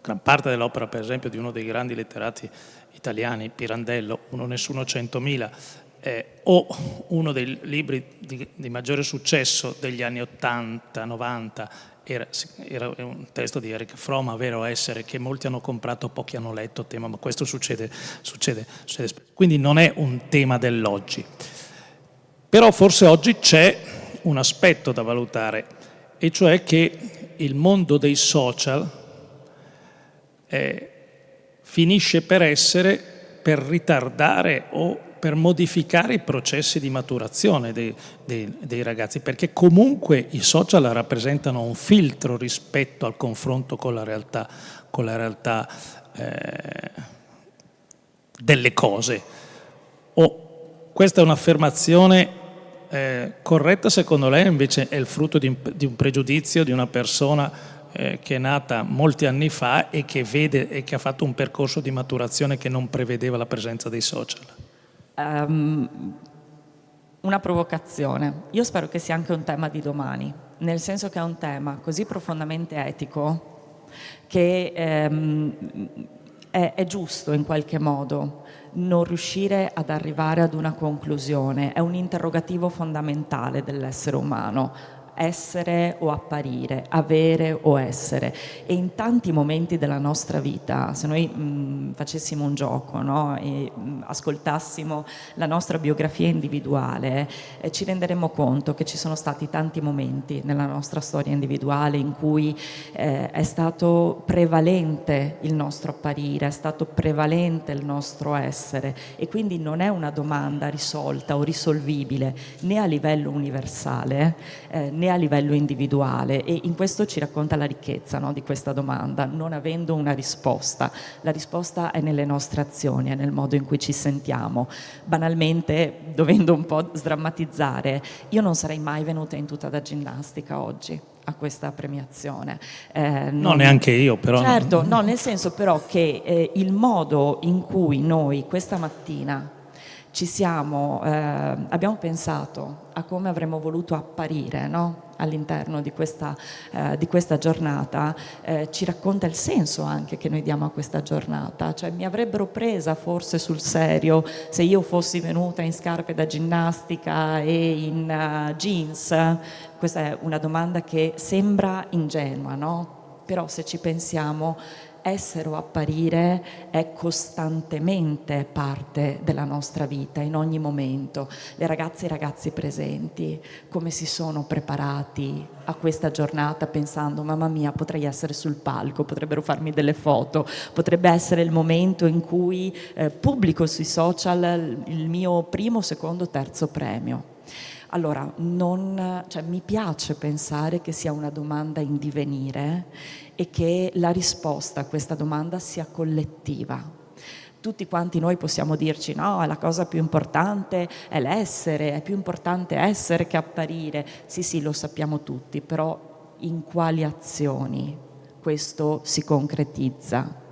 gran parte dell'opera per esempio di uno dei grandi letterati italiani, Pirandello, Uno Nessuno 100.000, o uno dei libri di maggiore successo degli anni 80-90 era un testo di Erich Fromm, Vero Essere, che molti hanno comprato, pochi hanno letto, tema, ma questo succede spesso. Quindi non è un tema dell'oggi. Però forse oggi c'è un aspetto da valutare, e cioè che il mondo dei social finisce per ritardare o per modificare i processi di maturazione dei ragazzi, perché comunque i social rappresentano un filtro rispetto al confronto con la realtà delle cose. Questa è un'affermazione corretta secondo lei, invece è il frutto di un pregiudizio di una persona che è nata molti anni fa e che vede e che ha fatto un percorso di maturazione che non prevedeva la presenza dei social? Una provocazione. Io spero che sia anche un tema di domani, nel senso che è un tema così profondamente etico che è giusto in qualche modo non riuscire ad arrivare ad una conclusione. È un interrogativo fondamentale dell'essere umano. Essere o apparire, avere o essere. E in tanti momenti della nostra vita, se noi facessimo un gioco, no? E ascoltassimo la nostra biografia individuale, ci renderemmo conto che ci sono stati tanti momenti nella nostra storia individuale in cui è stato prevalente il nostro apparire, è stato prevalente il nostro essere, e quindi non è una domanda risolta o risolvibile né a livello universale né a livello individuale, e in questo ci racconta la ricchezza, no, di questa domanda, non avendo una risposta. La risposta è nelle nostre azioni, è nel modo in cui ci sentiamo. Banalmente, dovendo un po' sdrammatizzare, io non sarei mai venuta in tuta da ginnastica oggi a questa premiazione. No, neanche io, però. Certo, no, nel senso però che il modo in cui noi questa mattina abbiamo pensato a come avremmo voluto apparire, no? All'interno di questa giornata, ci racconta il senso anche che noi diamo a questa giornata. Cioè, mi avrebbero presa forse sul serio se io fossi venuta in scarpe da ginnastica e in jeans? Questa è una domanda che sembra ingenua, no? Però se ci pensiamo, essere o apparire è costantemente parte della nostra vita, in ogni momento. Le ragazze e i ragazzi presenti, come si sono preparati a questa giornata pensando: mamma mia, potrei essere sul palco, potrebbero farmi delle foto, potrebbe essere il momento in cui pubblico sui social il mio primo, secondo, terzo premio. Allora, mi piace pensare che sia una domanda in divenire e che la risposta a questa domanda sia collettiva. Tutti quanti noi possiamo dirci: no, la cosa più importante è l'essere, è più importante essere che apparire. Sì, lo sappiamo tutti, però in quali azioni questo si concretizza?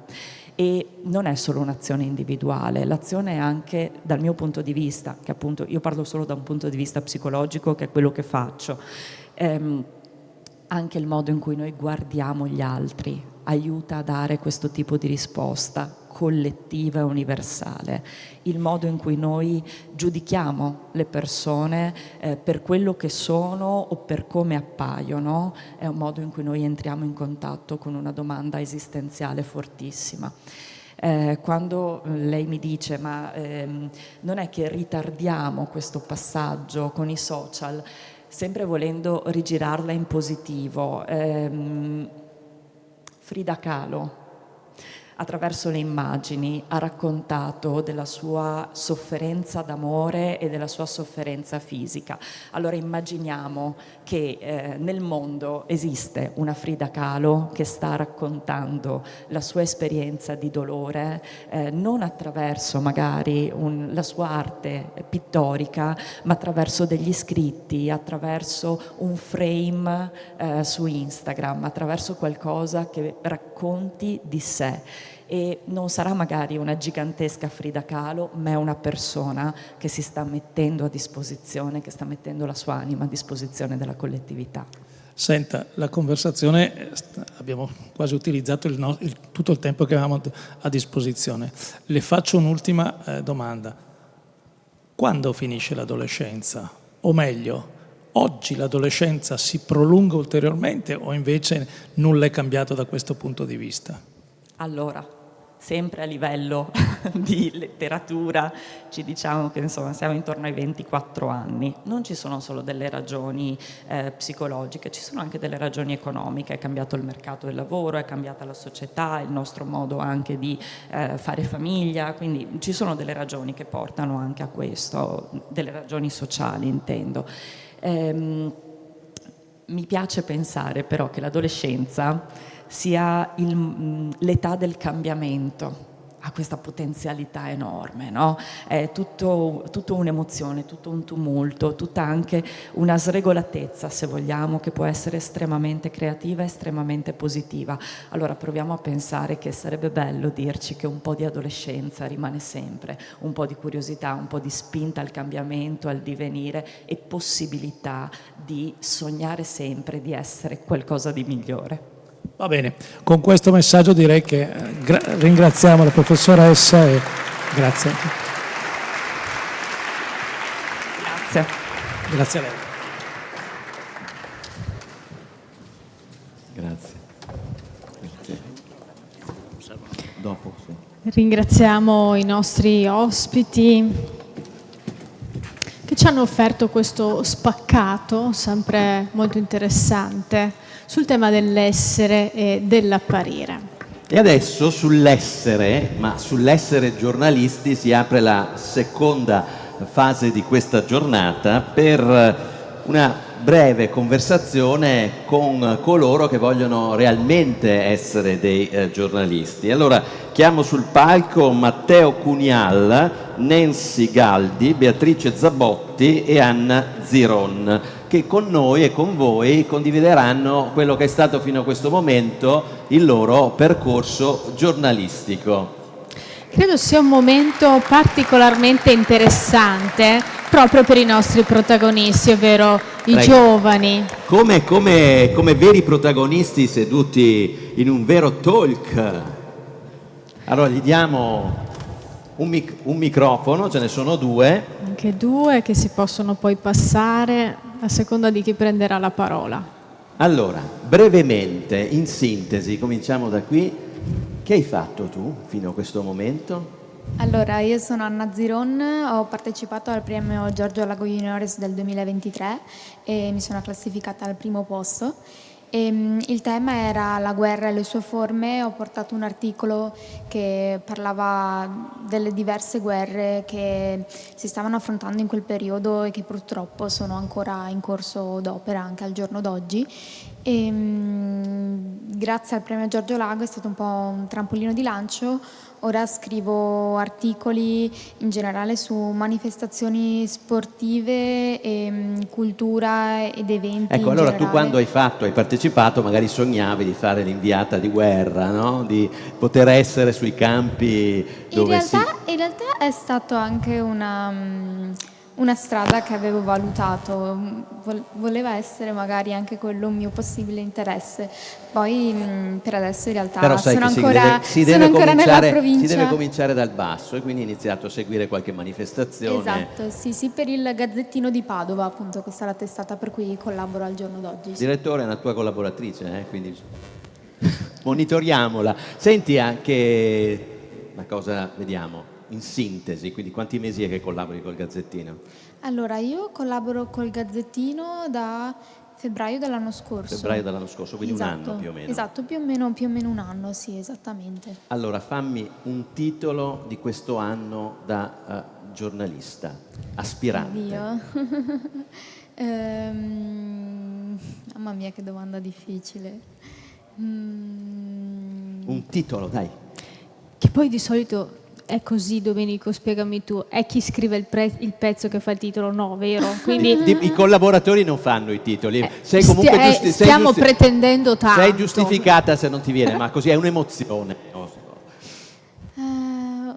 E non è solo un'azione individuale, l'azione è anche, dal mio punto di vista, che appunto io parlo solo da un punto di vista psicologico, che è quello che faccio, anche il modo in cui noi guardiamo gli altri aiuta a dare questo tipo di risposta collettiva e universale. Il modo in cui noi giudichiamo le persone per quello che sono o per come appaiono è un modo in cui noi entriamo in contatto con una domanda esistenziale fortissima. Quando lei mi dice: ma non è che ritardiamo questo passaggio con i social? sempre volendo rigirarla in positivo. Frida Kahlo, attraverso le immagini, ha raccontato della sua sofferenza d'amore e della sua sofferenza fisica. Allora immaginiamo che nel mondo esiste una Frida Kahlo che sta raccontando la sua esperienza di dolore, non attraverso magari la sua arte pittorica, ma attraverso degli scritti, attraverso un frame su Instagram, attraverso qualcosa che racconti di sé. E non sarà magari una gigantesca Frida Kahlo, ma è una persona che si sta mettendo a disposizione, che sta mettendo la sua anima a disposizione della collettività. Senta, la conversazione, abbiamo quasi utilizzato tutto il tempo che avevamo a disposizione. Le faccio un'ultima domanda. Quando finisce l'adolescenza? O meglio, oggi l'adolescenza si prolunga ulteriormente o invece nulla è cambiato da questo punto di vista? Allora, sempre a livello di letteratura, ci diciamo che insomma siamo intorno ai 24 anni. Non ci sono solo delle ragioni psicologiche, ci sono anche delle ragioni economiche. È cambiato il mercato del lavoro, è cambiata la società, il nostro modo anche di fare famiglia, quindi ci sono delle ragioni che portano anche a questo, delle ragioni sociali intendo. Mi piace pensare però che l'adolescenza sia l'età del cambiamento, ha questa potenzialità enorme, no? È tutto un'emozione, tutto un tumulto, tutta anche una sregolatezza, se vogliamo, che può essere estremamente creativa e estremamente positiva. Allora proviamo a pensare che sarebbe bello dirci che un po' di adolescenza rimane sempre, un po' di curiosità, un po' di spinta al cambiamento, al divenire e possibilità di sognare sempre di essere qualcosa di migliore. Va bene, con questo messaggio direi che ringraziamo la professoressa e grazie. Grazie. Grazie a lei. Grazie. Dopo, sì. Ringraziamo i nostri ospiti che ci hanno offerto questo spaccato sempre molto interessante sul tema dell'essere e dell'apparire. E adesso sull'essere, ma sull'essere giornalisti, si apre la seconda fase di questa giornata per una breve conversazione con coloro che vogliono realmente essere dei giornalisti. Allora chiamo sul palco Matteo Cunial, Nancy Galdi, Beatrice Zabotti e Anna Ziron, che con noi e con voi condivideranno quello che è stato fino a questo momento il loro percorso giornalistico. Credo sia un momento particolarmente interessante proprio per i nostri protagonisti, ovvero i giovani. Come veri protagonisti seduti in un vero talk. Allora gli diamo un microfono, ce ne sono due. Anche due che si possono poi passare a seconda di chi prenderà la parola. Allora, brevemente, in sintesi, cominciamo da qui. Che hai fatto tu fino a questo momento? Allora, io sono Anna Ziron, ho partecipato al premio Giorgio Lago Juniores del 2023 e mi sono classificata al primo posto. Il tema era la guerra e le sue forme. Ho portato un articolo che parlava delle diverse guerre che si stavano affrontando in quel periodo e che purtroppo sono ancora in corso d'opera anche al giorno d'oggi. Grazie al premio Giorgio Lago è stato un po' un trampolino di lancio. Ora scrivo articoli in generale su manifestazioni sportive, cultura ed eventi. Ecco, allora tu quando hai partecipato, magari sognavi di fare l'inviata di guerra, no? Di poter essere sui campi dove in realtà è stato anche una strada che avevo valutato, voleva essere magari anche quello un mio possibile interesse. Poi per adesso in realtà però sai sono che ancora nella provincia. Si deve cominciare dal basso e quindi ho iniziato a seguire qualche manifestazione. Esatto, sì, per il Gazzettino di Padova, appunto, questa è la testata per cui collaboro al giorno d'oggi. Il direttore è una tua collaboratrice, quindi monitoriamola. Senti anche una cosa, vediamo. in sintesi, quindi quanti mesi è che collabori col Gazzettino? Allora, io collaboro col Gazzettino da febbraio dell'anno scorso. Febbraio dell'anno scorso, quindi Esatto. un anno più o meno. Esatto, più o meno un anno, sì, esattamente. Allora, fammi un titolo di questo anno da giornalista, aspirante. Oddio. Mamma mia, che domanda difficile. Un titolo, dai. Che poi di solito è così, Domenico, spiegami tu, è chi scrive il pezzo che fa il titolo, no, vero? Quindi I collaboratori non fanno i titoli. Sei comunque stiamo pretendendo tanto. sei giustificata se non ti viene, ma così è un'emozione.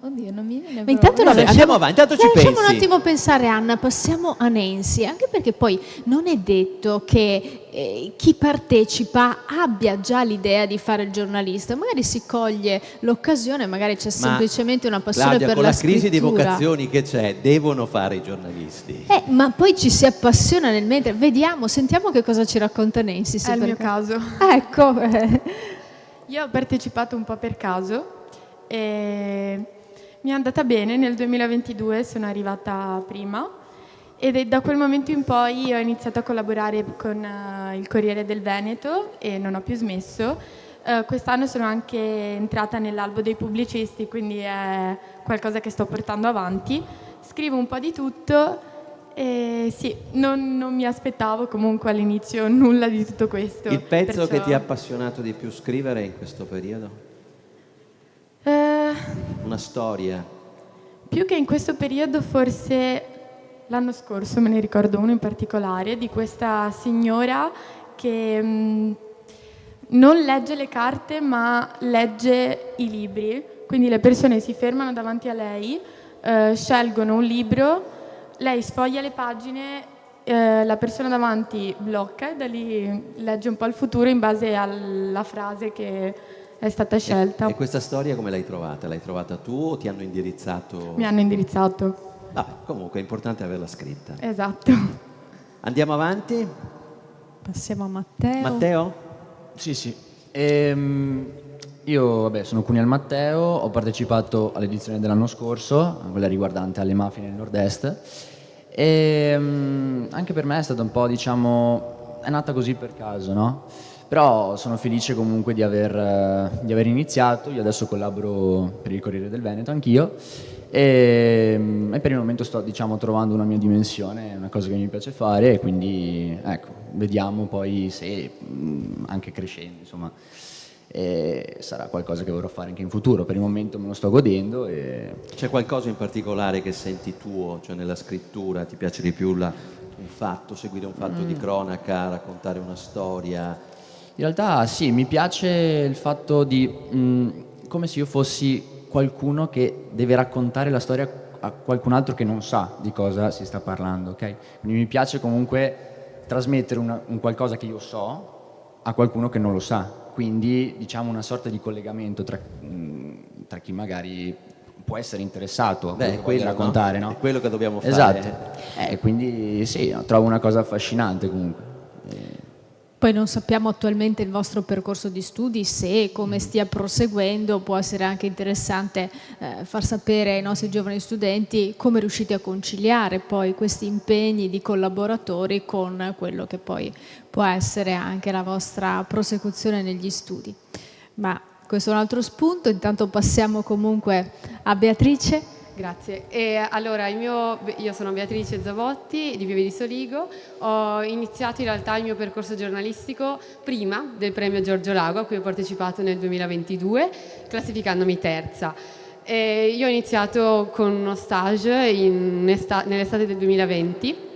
Oddio, non mi viene Ma intanto Vabbè, andiamo avanti, intanto ci lasciamo pensi. un attimo pensare, Anna, passiamo a Nancy, anche perché poi non è detto che chi partecipa abbia già l'idea di fare il giornalista, magari si coglie l'occasione, magari c'è semplicemente una passione Claudia, per con la la crisi di scrittura. vocazioni che c'è, devono fare i giornalisti. Ma poi ci si appassiona nel mentre, vediamo, sentiamo che cosa ci racconta Nancy. È il mio caso. Ecco. Io ho partecipato un po' per caso e mi è andata bene. Nel 2022 sono arrivata prima ed è da quel momento in poi ho iniziato a collaborare con il Corriere del Veneto e non ho più smesso. Quest'anno sono anche entrata nell'albo dei pubblicisti, quindi è qualcosa che sto portando avanti. Scrivo un po' di tutto e sì, non mi aspettavo comunque all'inizio nulla di tutto questo. Il pezzo perciò- che ti ha appassionato di più scrivere in questo periodo? Una storia? Più che in questo periodo, forse l'anno scorso, me ne ricordo uno in particolare, di questa signora che non legge le carte ma legge i libri, quindi le persone si fermano davanti a lei, scelgono un libro, lei sfoglia le pagine, la persona davanti blocca e da lì legge un po' il futuro in base alla frase che è stata scelta. E questa storia come l'hai trovata? L'hai trovata tu o ti hanno indirizzato? Mi hanno indirizzato. Vabbè, comunque è importante averla scritta. Esatto. Andiamo avanti. Passiamo a Matteo. Matteo? Sì. Io sono Cunial Matteo, ho partecipato all'edizione dell'anno scorso, quella riguardante alle mafie nel nord-est, e anche per me è stata un po', è nata così per caso, no? Però sono felice comunque di aver iniziato. Io adesso collaboro per il Corriere del Veneto anch'io e per il momento sto trovando una mia dimensione, è una cosa che mi piace fare e quindi vediamo poi se anche crescendo sarà qualcosa che vorrò fare anche in futuro. Per il momento me lo sto godendo. C'è qualcosa in particolare che senti tuo, cioè nella scrittura ti piace di più seguire un fatto di cronaca, raccontare una storia? In realtà sì, mi piace il fatto di come se io fossi qualcuno che deve raccontare la storia a qualcun altro che non sa di cosa si sta parlando, ok? Quindi mi piace comunque trasmettere un qualcosa che io so a qualcuno che non lo sa, quindi una sorta di collegamento tra chi magari può essere interessato a quello che voglio raccontare, no? È quello che dobbiamo fare. Esatto, quindi sì, trovo una cosa affascinante comunque. Poi non sappiamo attualmente il vostro percorso di studi, se e come stia proseguendo, può essere anche interessante far sapere ai nostri giovani studenti come riuscite a conciliare poi questi impegni di collaboratori con quello che poi può essere anche la vostra prosecuzione negli studi. Ma questo è un altro spunto, intanto passiamo comunque a Beatrice. Grazie. Allora, io sono Beatrice Zavotti di Pieve di Soligo. Ho iniziato in realtà il mio percorso giornalistico prima del premio Giorgio Lago, a cui ho partecipato nel 2022, classificandomi terza. Io ho iniziato con uno stage nell'estate del 2020,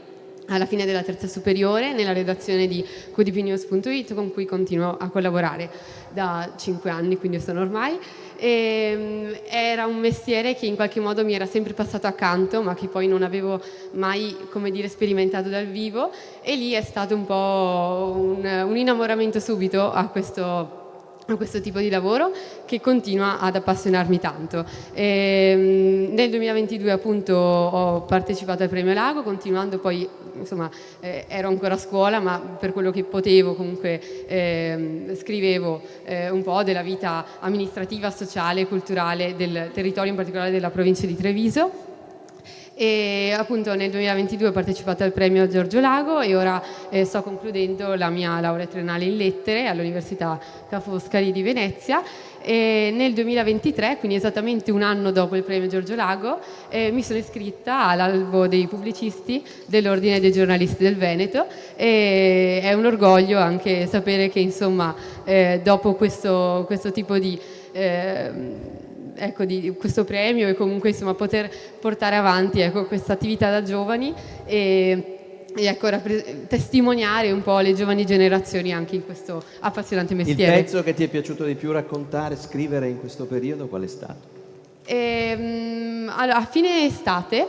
alla fine della terza superiore, nella redazione di qdpnews.it, con cui continuo a collaborare da 5 anni, quindi sono ormai. Era un mestiere che in qualche modo mi era sempre passato accanto, ma che poi non avevo mai, sperimentato dal vivo, e lì è stato un po' un innamoramento subito a questo a questo tipo di lavoro che continua ad appassionarmi tanto. Nel 2022 appunto ho partecipato al Premio Lago, continuando poi, insomma, ero ancora a scuola, ma per quello che potevo comunque scrivevo un po' della vita amministrativa, sociale, culturale del territorio, in particolare della provincia di Treviso. E appunto nel 2022 ho partecipato al premio Giorgio Lago e ora sto concludendo la mia laurea triennale in lettere all'Università Ca' Foscari di Venezia. E nel 2023, quindi esattamente un anno dopo il premio Giorgio Lago, mi sono iscritta all'albo dei pubblicisti dell'Ordine dei giornalisti del Veneto e è un orgoglio anche sapere che, insomma, dopo questo tipo di questo premio e comunque, insomma, poter portare avanti questa attività da giovani e testimoniare un po' le giovani generazioni anche in questo appassionante mestiere. Il pezzo che ti è piaciuto di più raccontare, scrivere in questo periodo, qual è stato? Allora, a fine estate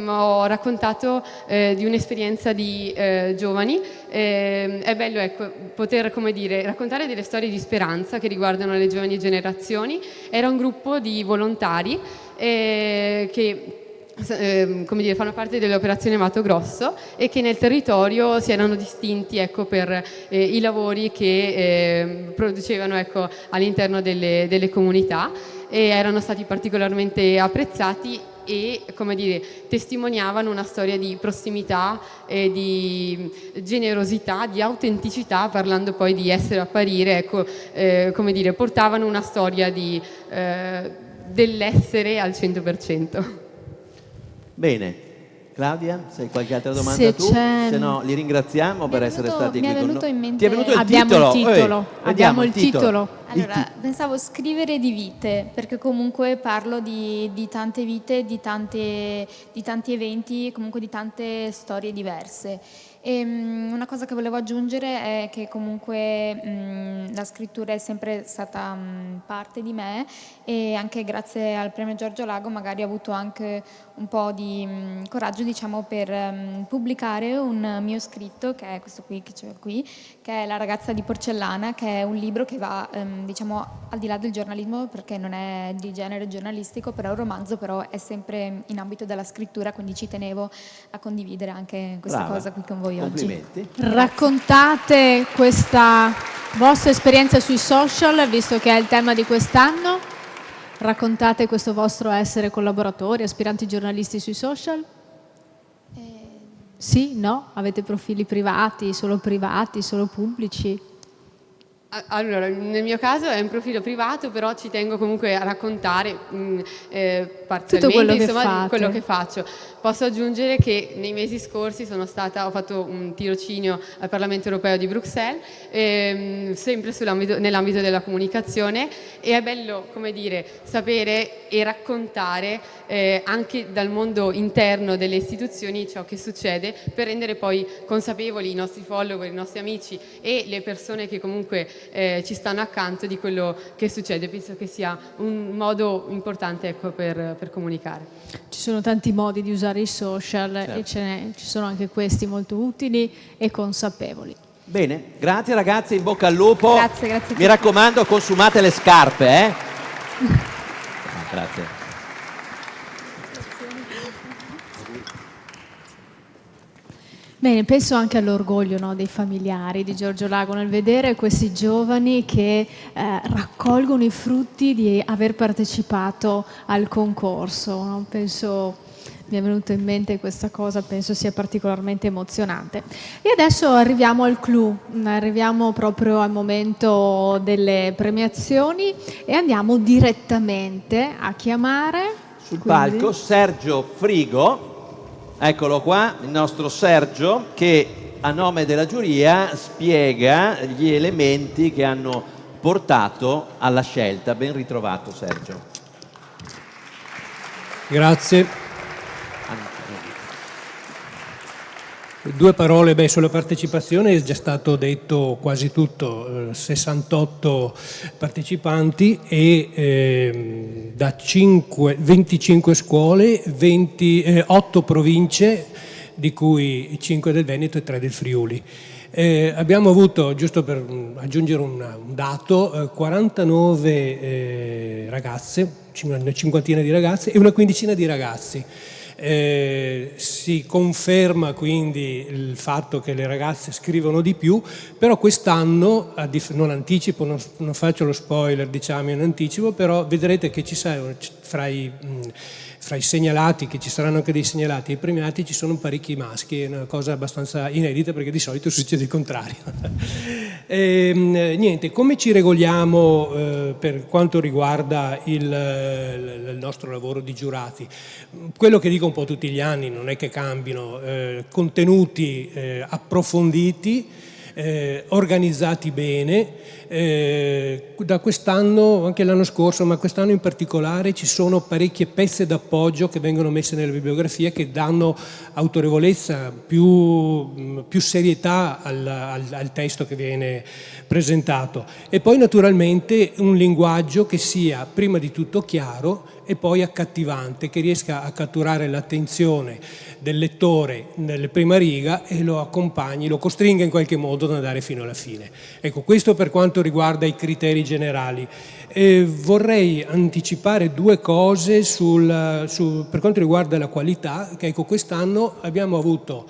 ho raccontato di un'esperienza di giovani. È bello, ecco, poter, come dire, raccontare delle storie di speranza che riguardano le giovani generazioni. Era un gruppo di volontari che come dire, fanno parte dell'operazione Mato Grosso e che nel territorio si erano distinti, ecco, per i lavori che producevano, ecco, all'interno delle comunità, e erano stati particolarmente apprezzati e, come dire, testimoniavano una storia di prossimità e di generosità, di autenticità, parlando poi di essere apparire, ecco, come dire, portavano una storia dell'essere al 100%. Bene, Claudia, se hai qualche altra domanda tu? Se no, li ringraziamo per essere stati qui con noi. Mi è venuto in mente... Ti è venuto il Abbiamo titolo? Abbiamo il titolo. Allora, pensavo scrivere di vite, perché comunque parlo di tante vite, di tanti eventi, comunque di tante storie diverse. E una cosa che volevo aggiungere è che comunque la scrittura è sempre stata parte di me, e anche grazie al premio Giorgio Lago magari ho avuto anche un po' di coraggio, diciamo, per pubblicare un mio scritto, che è questo qui che c'è qui, che è La ragazza di porcellana, che è un libro che va diciamo al di là del giornalismo, perché non è di genere giornalistico, però è un romanzo, però è sempre in ambito della scrittura, quindi ci tenevo a condividere anche questa cosa qui con voi. Complimenti. Raccontate questa vostra esperienza sui social, visto che è il tema di quest'anno. Raccontate questo vostro essere collaboratori, aspiranti giornalisti sui social? Sì? No? Avete profili privati, solo pubblici? Allora, nel mio caso è un profilo privato, però ci tengo comunque a raccontare parzialmente, insomma, di quello che faccio. Posso aggiungere che nei mesi scorsi ho fatto un tirocinio al Parlamento Europeo di Bruxelles, sempre nell'ambito della comunicazione, e è bello, come dire, sapere e raccontare anche dal mondo interno delle istituzioni ciò che succede, per rendere poi consapevoli i nostri follower, i nostri amici e le persone che comunque ci stanno accanto di quello che succede. Penso che sia un modo importante, ecco, per comunicare. Ci sono tanti modi di usare i social, certo, e ci sono anche questi molto utili e consapevoli. Bene, grazie ragazzi, in bocca al lupo. Grazie. Mi raccomando, consumate le scarpe, Grazie. Bene, penso anche all'orgoglio, no, dei familiari di Giorgio Lago nel vedere questi giovani che raccolgono i frutti di aver partecipato al concorso, no? Penso, mi è venuto in mente questa cosa, penso sia particolarmente emozionante. E adesso arriviamo al clou, arriviamo proprio al momento delle premiazioni e andiamo direttamente a chiamare sul palco Sergio Frigo. Eccolo qua, il nostro Sergio, che a nome della giuria spiega gli elementi che hanno portato alla scelta. Ben ritrovato, Sergio. Grazie. Due parole sulla partecipazione, è già stato detto quasi tutto, 68 partecipanti e da 25 scuole, 8 province, di cui 5 del Veneto e 3 del Friuli. Abbiamo avuto, giusto per aggiungere un dato, 49 ragazze, una cinquantina di ragazze e una quindicina di ragazzi. Si conferma quindi il fatto che le ragazze scrivono di più, però quest'anno, non anticipo, non faccio lo spoiler, diciamo in anticipo, però vedrete che ci sarà fra i segnalati, che ci saranno anche dei segnalati e i premiati, ci sono parecchi maschi, è una cosa abbastanza inedita perché di solito succede il contrario. Niente, come ci regoliamo per quanto riguarda il nostro lavoro di giurati? Quello che dico un po' tutti gli anni, non è che cambino, contenuti approfonditi, organizzati bene. Da quest'anno, anche l'anno scorso, ma quest'anno in particolare, ci sono parecchie pezze d'appoggio che vengono messe nella bibliografia, che danno autorevolezza, più serietà al testo che viene presentato. E poi naturalmente un linguaggio che sia prima di tutto chiaro e poi accattivante, che riesca a catturare l'attenzione del lettore nella prima riga e lo accompagni, lo costringa in qualche modo ad andare fino alla fine. Ecco, questo per quanto riguarda i criteri generali. Vorrei anticipare due cose per quanto riguarda la qualità, che ecco, quest'anno abbiamo avuto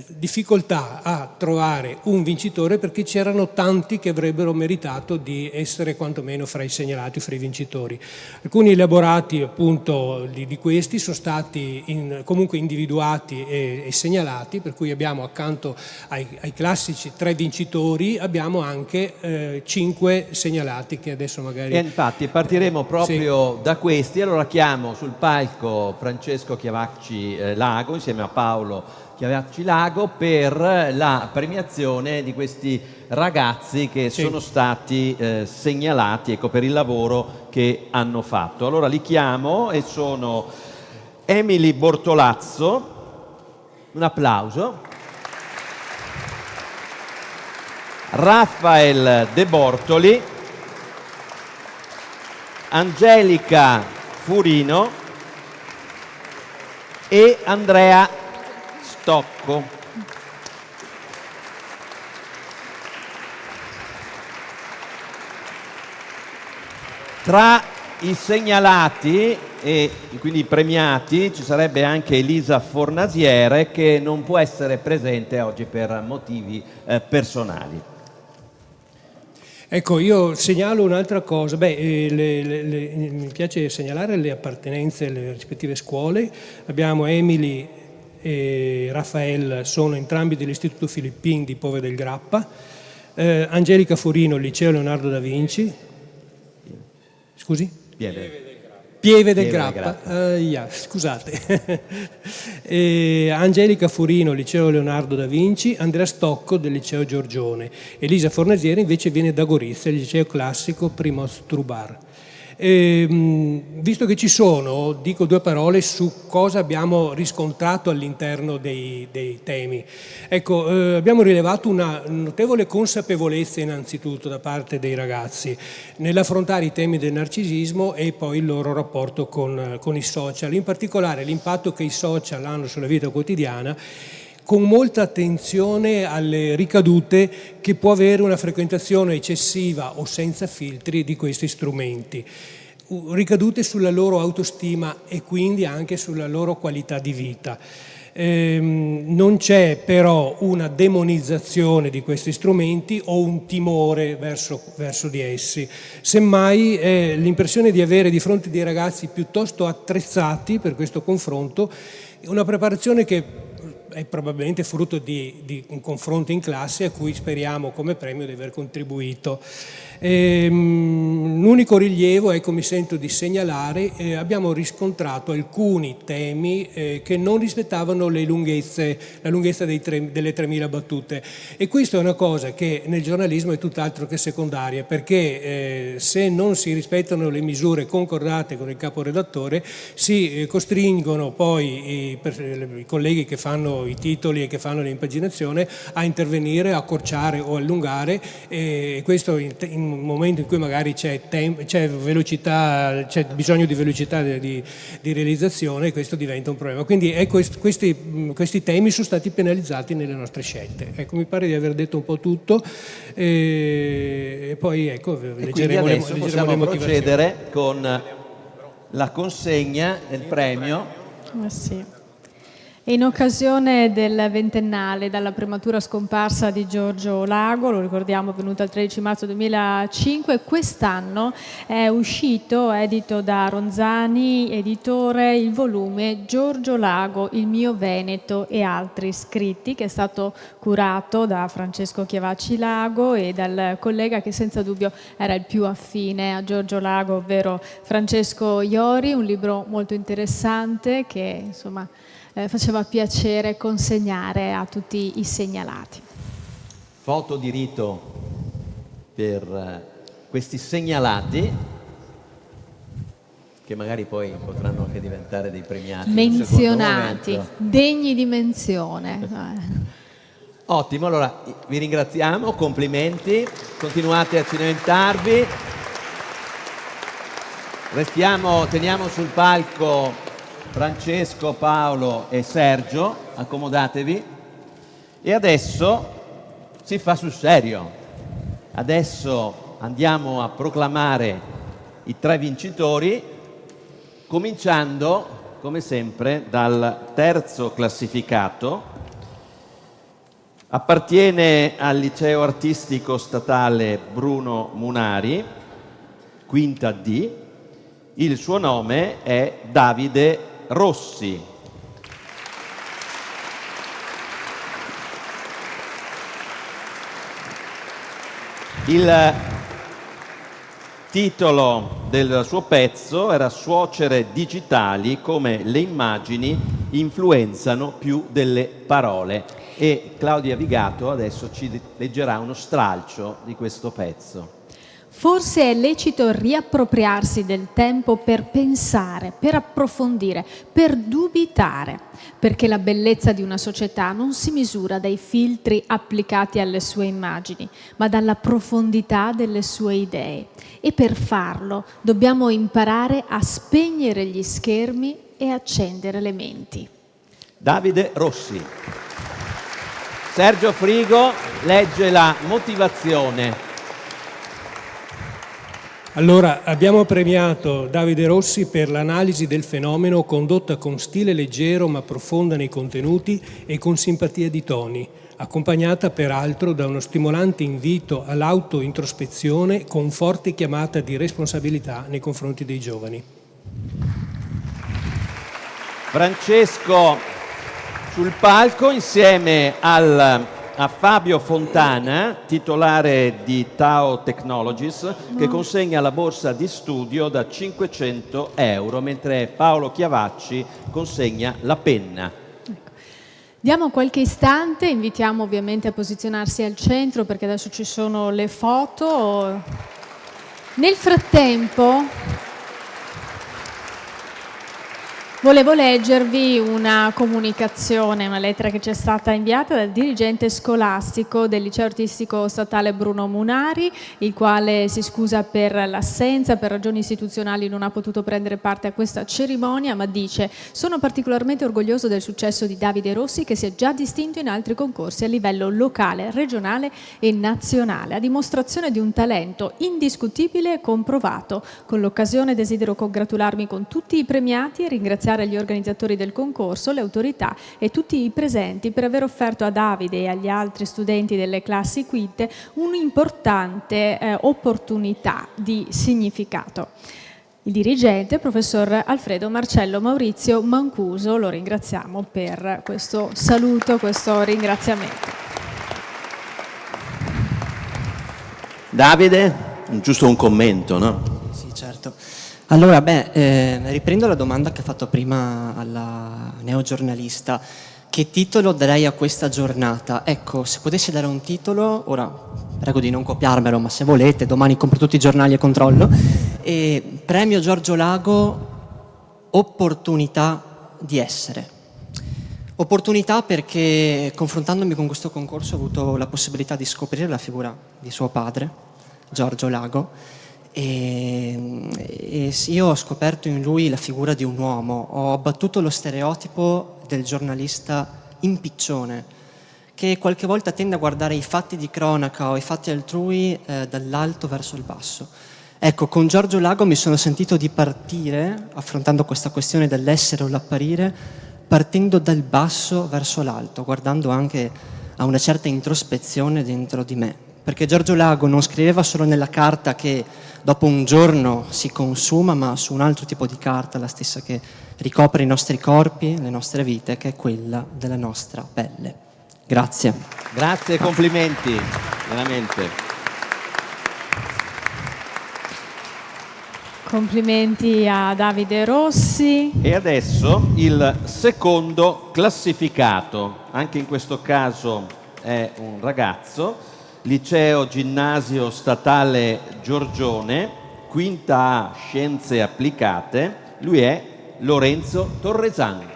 difficoltà a trovare un vincitore perché c'erano tanti che avrebbero meritato di essere quantomeno fra i segnalati, fra i vincitori. Alcuni elaborati appunto di questi sono stati comunque individuati e segnalati, per cui abbiamo accanto ai classici 3 vincitori abbiamo anche 5 segnalati che adesso magari... E infatti partiremo proprio da questi. Allora chiamo sul palco Francesco Chiavacci Lago insieme a Paolo Chiavacci Lago per la premiazione di questi ragazzi che sono stati segnalati, ecco, per il lavoro che hanno fatto. Allora li chiamo e sono Emily Bortolazzo, un applauso, Rafael De Bortoli, Angelica Furino e Andrea Stocco. Tra i segnalati e quindi premiati ci sarebbe anche Elisa Fornasiere, che non può essere presente oggi per motivi personali. Ecco, io segnalo un'altra cosa. Mi piace segnalare le appartenenze alle rispettive scuole. Abbiamo Emily e Raffaele, sono entrambi dell'Istituto Filippin di Pove del Grappa, Angelica Furino, Liceo Leonardo da Vinci, scusi? Pieve del Grappa. Scusate. Angelica Furino, Liceo Leonardo da Vinci, Andrea Stocco del Liceo Giorgione, Elisa Fornasiere invece viene da Gorizia, il Liceo Classico Primoz Trubar. Visto che ci sono, dico 2 parole su cosa abbiamo riscontrato all'interno dei temi. Ecco, abbiamo rilevato una notevole consapevolezza innanzitutto da parte dei ragazzi nell'affrontare i temi del narcisismo e poi il loro rapporto con i social, in particolare l'impatto che i social hanno sulla vita quotidiana, con molta attenzione alle ricadute che può avere una frequentazione eccessiva o senza filtri di questi strumenti, ricadute sulla loro autostima e quindi anche sulla loro qualità di vita. Non c'è però una demonizzazione di questi strumenti o un timore verso di essi, semmai l'impressione di avere di fronte dei ragazzi piuttosto attrezzati per questo confronto, una preparazione che è probabilmente frutto di un confronto in classe a cui speriamo come premio di aver contribuito. L'unico rilievo, ecco, mi sento di segnalare, abbiamo riscontrato alcuni temi che non rispettavano la lunghezza delle 3.000 battute, e questa è una cosa che nel giornalismo è tutt'altro che secondaria, perché se non si rispettano le misure concordate con il caporedattore si costringono poi i colleghi che fanno fanno i titoli e che fanno l'impaginazione a intervenire, accorciare o allungare, e questo in un momento in cui magari c'è velocità, c'è bisogno di velocità di realizzazione, questo diventa un problema. Quindi questi temi sono stati penalizzati nelle nostre scelte. Ecco, mi pare di aver detto un po' tutto, e poi ecco, leggeremo le motivazioni. Procedere con la consegna del premio. Sì. E in occasione del ventennale dalla prematura scomparsa di Giorgio Lago, lo ricordiamo, venuto il 13 marzo 2005, quest'anno è uscito, edito da Ronzani Editore, il volume Giorgio Lago, il mio Veneto e altri scritti, che è stato curato da Francesco Chiavacci Lago e dal collega che senza dubbio era il più affine a Giorgio Lago, ovvero Francesco Iori. Un libro molto interessante che insomma faceva piacere consegnare a tutti i segnalati. Foto di rito per questi segnalati, che magari poi potranno anche diventare dei premiati. Menzionati, degni di menzione. Ottimo, allora vi ringraziamo, complimenti, continuate a cimentarvi. Teniamo sul palco Francesco, Paolo e Sergio, accomodatevi. E adesso si fa sul serio. Adesso andiamo a proclamare i 3 vincitori, cominciando come sempre dal terzo classificato. Appartiene al liceo artistico statale Bruno Munari, quinta D. Il suo nome è Davide Rossi. Il titolo del suo pezzo era Suocere digitali, come le immagini influenzano più delle parole, e Claudia Vigato adesso ci leggerà uno stralcio di questo pezzo. Forse è lecito riappropriarsi del tempo per pensare, per approfondire, per dubitare, perché la bellezza di una società non si misura dai filtri applicati alle sue immagini, ma dalla profondità delle sue idee. E per farlo dobbiamo imparare a spegnere gli schermi e accendere le menti. Davide Rossi. Sergio Frigo legge la motivazione. Allora, abbiamo premiato Davide Rossi per l'analisi del fenomeno condotta con stile leggero ma profonda nei contenuti e con simpatia di toni, accompagnata peraltro da uno stimolante invito all'auto-introspezione con forte chiamata di responsabilità nei confronti dei giovani. Francesco sul palco insieme a Fabio Fontana, titolare di Tao Technologies, che consegna la borsa di studio da 500 euro, mentre Paolo Chiavacci consegna la penna. Diamo qualche istante, invitiamo ovviamente a posizionarsi al centro perché adesso ci sono le foto. Nel frattempo volevo leggervi una comunicazione, una lettera che ci è stata inviata dal dirigente scolastico del liceo artistico statale Bruno Munari, il quale si scusa per l'assenza, per ragioni istituzionali non ha potuto prendere parte a questa cerimonia, ma dice: sono particolarmente orgoglioso del successo di Davide Rossi, che si è già distinto in altri concorsi a livello locale, regionale e nazionale, a dimostrazione di un talento indiscutibile e comprovato. Con l'occasione desidero congratularmi con tutti i premiati e ringraziare gli organizzatori del concorso, le autorità e tutti i presenti per aver offerto a Davide e agli altri studenti delle classi quinte un'importante opportunità di significato. Il dirigente, professor Alfredo Marcello Maurizio Mancuso, lo ringraziamo per questo saluto, questo ringraziamento. Davide, giusto un commento, no? Sì, certo. Allora, riprendo la domanda che ha fatto prima alla neogiornalista. Che titolo darei a questa giornata? Ecco, se potessi dare un titolo, ora prego di non copiarmelo, ma se volete, domani compro tutti i giornali e controllo. Premio Giorgio Lago, opportunità di essere. Opportunità perché confrontandomi con questo concorso ho avuto la possibilità di scoprire la figura di suo padre, Giorgio Lago, e io ho scoperto in lui la figura di un uomo, ho abbattuto lo stereotipo del giornalista impiccione, che qualche volta tende a guardare i fatti di cronaca o i fatti altrui dall'alto verso il basso. Ecco, con Giorgio Lago mi sono sentito di partire, affrontando questa questione dell'essere o l'apparire, partendo dal basso verso l'alto, guardando anche a una certa introspezione dentro di me. Perché Giorgio Lago non scriveva solo nella carta che dopo un giorno si consuma, ma su un altro tipo di carta, la stessa che ricopre i nostri corpi, le nostre vite, che è quella della nostra pelle. Grazie. Grazie, complimenti, veramente. Complimenti a Davide Rossi. E adesso il secondo classificato, anche in questo caso è un ragazzo, Liceo Ginnasio Statale Giorgione, quinta A Scienze Applicate, lui è Lorenzo Torresan.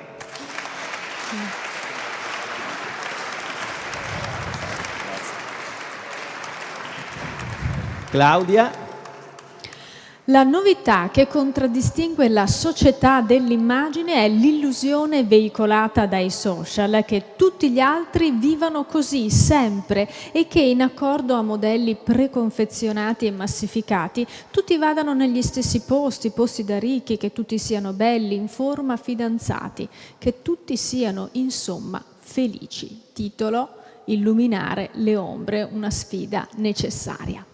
Claudia. La novità che contraddistingue la società dell'immagine è l'illusione veicolata dai social che tutti gli altri vivano così sempre e che in accordo a modelli preconfezionati e massificati tutti vadano negli stessi posti da ricchi, che tutti siano belli, in forma, fidanzati, che tutti siano insomma felici. Titolo: Illuminare le ombre, una sfida necessaria.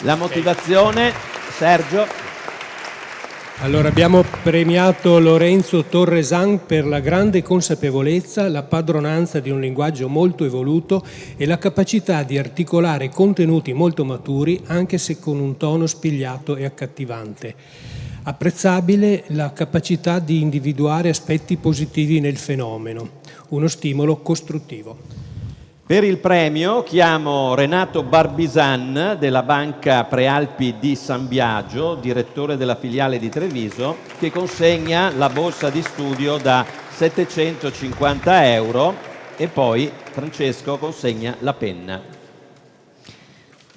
La motivazione, Sergio? Allora, abbiamo premiato Lorenzo Torresan per la grande consapevolezza, la padronanza di un linguaggio molto evoluto e la capacità di articolare contenuti molto maturi, anche se con un tono spigliato e accattivante. Apprezzabile la capacità di individuare aspetti positivi nel fenomeno, uno stimolo costruttivo. Per il premio chiamo Renato Barbisan della Banca Prealpi di San Biagio, direttore della filiale di Treviso, che consegna la borsa di studio da 750 euro e poi Francesco consegna la penna.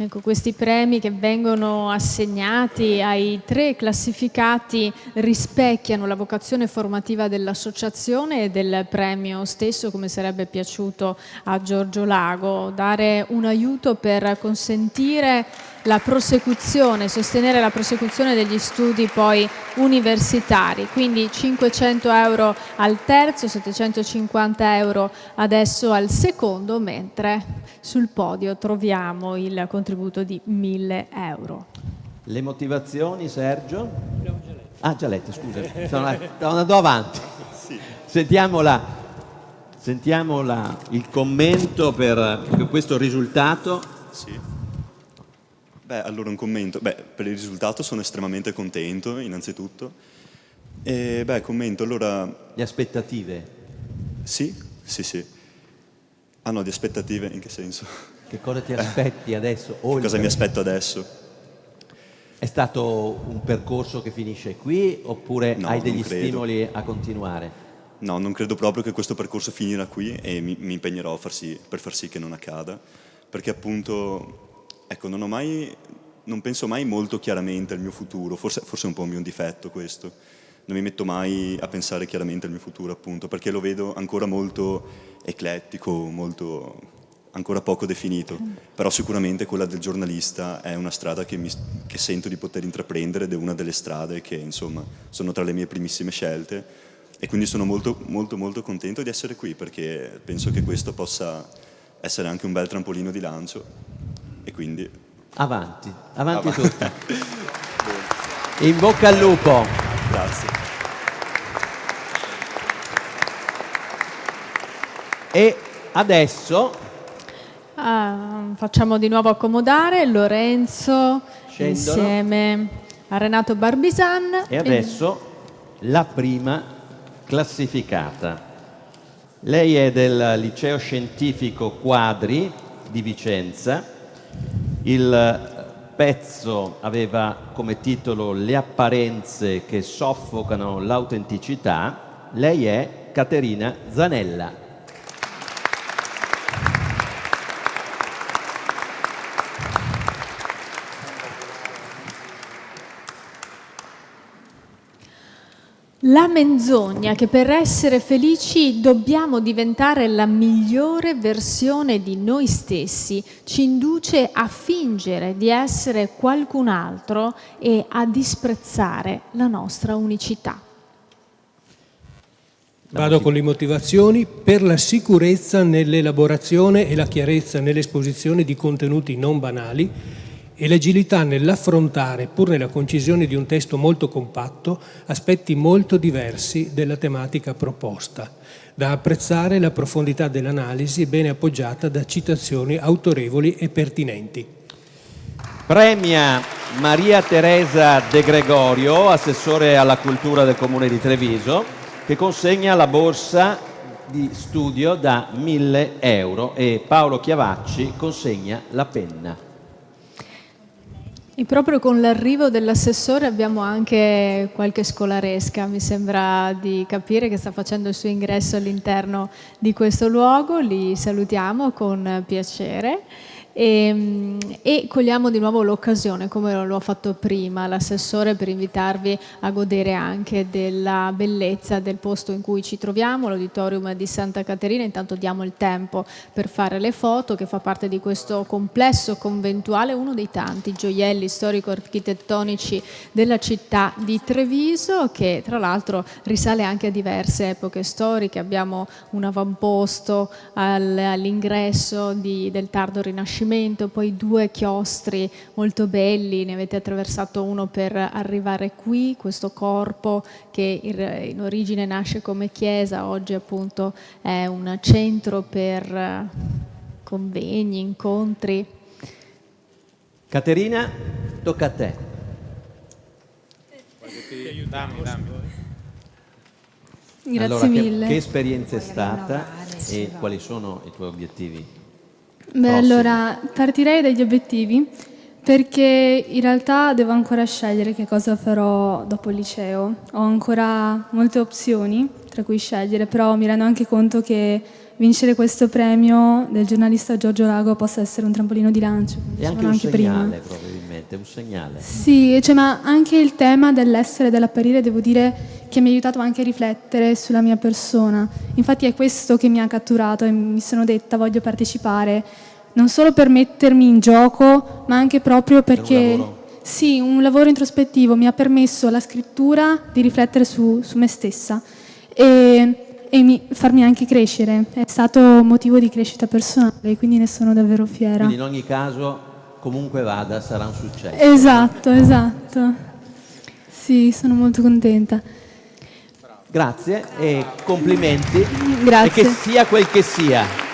Ecco, questi premi che vengono assegnati ai 3 classificati rispecchiano la vocazione formativa dell'associazione e del premio stesso, come sarebbe piaciuto a Giorgio Lago, dare un aiuto per consentire la prosecuzione, sostenere la prosecuzione degli studi poi universitari, quindi 500 euro al terzo, 750 euro adesso al secondo, mentre sul podio troviamo il contributo di 1000 euro. Le motivazioni, Sergio? Ah, già lette, scusa, stavo andando avanti. Sentiamola, il commento per questo risultato. Sì. Beh, allora un commento. Beh, per il risultato sono estremamente contento, innanzitutto. E commento, allora... Le aspettative? Sì. Ah no, di aspettative in che senso? Che cosa ti aspetti adesso? Che cosa mi aspetto adesso? È stato un percorso che finisce qui oppure No, hai degli non credo. stimoli a continuare? No, non credo proprio che questo percorso finirà qui e mi impegnerò per far sì che non accada, perché appunto... Ecco, non penso mai molto chiaramente al mio futuro, forse è un po' un mio difetto questo. Non mi metto mai a pensare chiaramente al mio futuro, appunto, perché lo vedo ancora molto eclettico, molto ancora poco definito. Però sicuramente quella del giornalista è una strada che sento di poter intraprendere ed è una delle strade che, insomma, sono tra le mie primissime scelte e quindi sono molto, molto, molto contento di essere qui perché penso che questo possa essere anche un bel trampolino di lancio. E quindi avanti tutta. In bocca al lupo. Grazie. E adesso facciamo di nuovo accomodare Lorenzo Scendono. insieme a Renato Barbisan. E adesso la prima classificata. Lei è del Liceo Scientifico Quadri di Vicenza. Il pezzo aveva come titolo Le apparenze che soffocano l'autenticità. Lei è Caterina Zanella. La menzogna che per essere felici dobbiamo diventare la migliore versione di noi stessi ci induce a fingere di essere qualcun altro e a disprezzare la nostra unicità. Vado con le motivazioni: per la sicurezza nell'elaborazione e la chiarezza nell'esposizione di contenuti non banali e l'agilità nell'affrontare, pur nella concisione di un testo molto compatto, aspetti molto diversi della tematica proposta. Da apprezzare la profondità dell'analisi, ben appoggiata da citazioni autorevoli e pertinenti. Premia Maria Teresa De Gregorio, assessore alla cultura del Comune di Treviso, che consegna la borsa di studio da 1.000 euro, e Paolo Chiavacci consegna la penna. E proprio con l'arrivo dell'assessore abbiamo anche qualche scolaresca, mi sembra di capire, che sta facendo il suo ingresso all'interno di questo luogo. Li salutiamo con piacere e cogliamo di nuovo l'occasione, come lo ha fatto prima l'assessore, per invitarvi a godere anche della bellezza del posto in cui ci troviamo, l'auditorium di Santa Caterina. Intanto diamo il tempo per fare le foto, che fa parte di questo complesso conventuale, uno dei tanti gioielli storico-architettonici della città di Treviso, che tra l'altro risale anche a diverse epoche storiche. Abbiamo un avamposto all'ingresso del tardo Rinascimento, poi 2 chiostri molto belli, ne avete attraversato uno per arrivare qui, questo corpo che in origine nasce come chiesa, oggi appunto è un centro per convegni, incontri. Caterina, tocca a te. Grazie Allora, mille. Che esperienza è stata e quali sono i tuoi obiettivi? Beh, allora partirei dagli obiettivi, perché in realtà devo ancora scegliere che cosa farò dopo il liceo. Ho ancora molte opzioni tra cui scegliere, però mi rendo anche conto che vincere questo premio del giornalista Giorgio Lago possa essere un trampolino di lancio. E anche un segnale, probabilmente, un segnale. Sì, ma anche il tema dell'essere e dell'apparire, devo dire che mi ha aiutato anche a riflettere sulla mia persona. Infatti è questo che mi ha catturato e mi sono detta: voglio partecipare, non solo per mettermi in gioco, ma anche proprio perché sì, un lavoro introspettivo mi ha permesso la scrittura di riflettere su me stessa e farmi anche crescere. È stato motivo di crescita personale, quindi ne sono davvero fiera. Quindi in ogni caso, comunque vada, sarà un successo. Esatto. Sì, sono molto contenta. Grazie e complimenti. Grazie. E che sia quel che sia.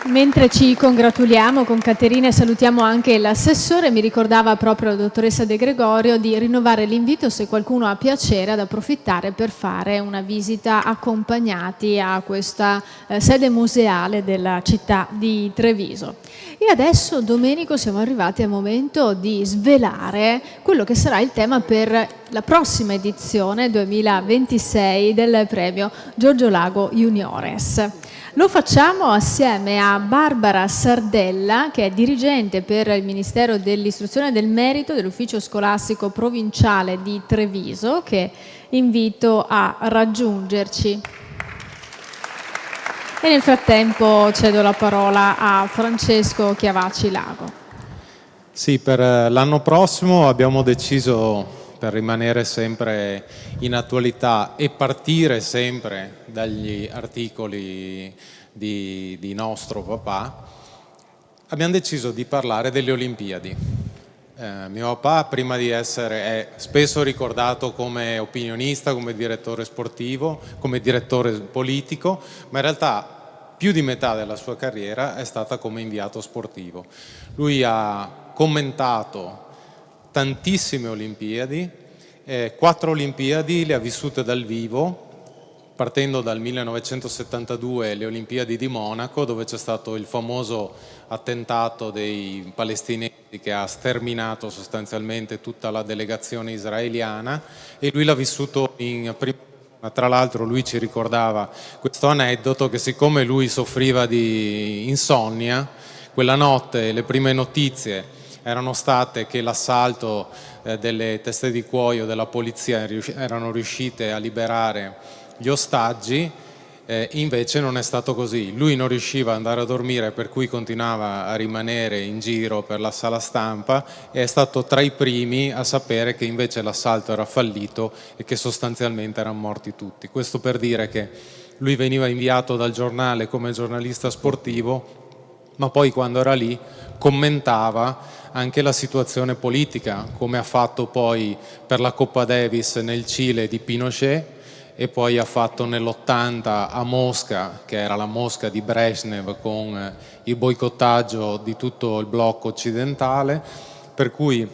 Mentre ci congratuliamo con Caterina e salutiamo anche l'assessore, mi ricordava proprio la dottoressa De Gregorio di rinnovare l'invito, se qualcuno ha piacere, ad approfittare per fare una visita accompagnati a questa sede museale della città di Treviso. E adesso, Domenico, siamo arrivati al momento di svelare quello che sarà il tema per la prossima edizione 2026 del premio Giorgio Lago Juniores. Lo facciamo assieme a Barbara Sardella, che è dirigente per il Ministero dell'Istruzione e del Merito dell'Ufficio Scolastico Provinciale di Treviso, che invito a raggiungerci. E nel frattempo cedo la parola a Francesco Chiavacci Lago. Sì, per l'anno prossimo abbiamo deciso, per rimanere sempre in attualità e partire sempre dagli articoli di nostro papà, abbiamo deciso di parlare delle Olimpiadi. Mio papà, prima di essere, è spesso ricordato come opinionista, come direttore sportivo, come direttore politico, ma in realtà più di metà della sua carriera è stata come inviato sportivo. Lui ha commentato tantissime Olimpiadi, 4 Olimpiadi le ha vissute dal vivo, partendo dal 1972 le Olimpiadi di Monaco, dove c'è stato il famoso attentato dei palestinesi che ha sterminato sostanzialmente tutta la delegazione israeliana, e lui l'ha vissuto in prima. Tra l'altro lui ci ricordava questo aneddoto, che siccome lui soffriva di insonnia, quella notte le prime notizie erano state che l'assalto delle teste di cuoio della polizia erano riuscite a liberare gli ostaggi, invece non è stato così. Lui non riusciva ad andare a dormire, per cui continuava a rimanere in giro per la sala stampa, e è stato tra i primi a sapere che invece l'assalto era fallito e che sostanzialmente erano morti tutti. Questo per dire che lui veniva inviato dal giornale come giornalista sportivo, ma poi quando era lì commentava anche la situazione politica, come ha fatto poi per la Coppa Davis nel Cile di Pinochet, e poi ha fatto nell'80 a Mosca, che era la Mosca di Brezhnev, con il boicottaggio di tutto il blocco occidentale. Per cui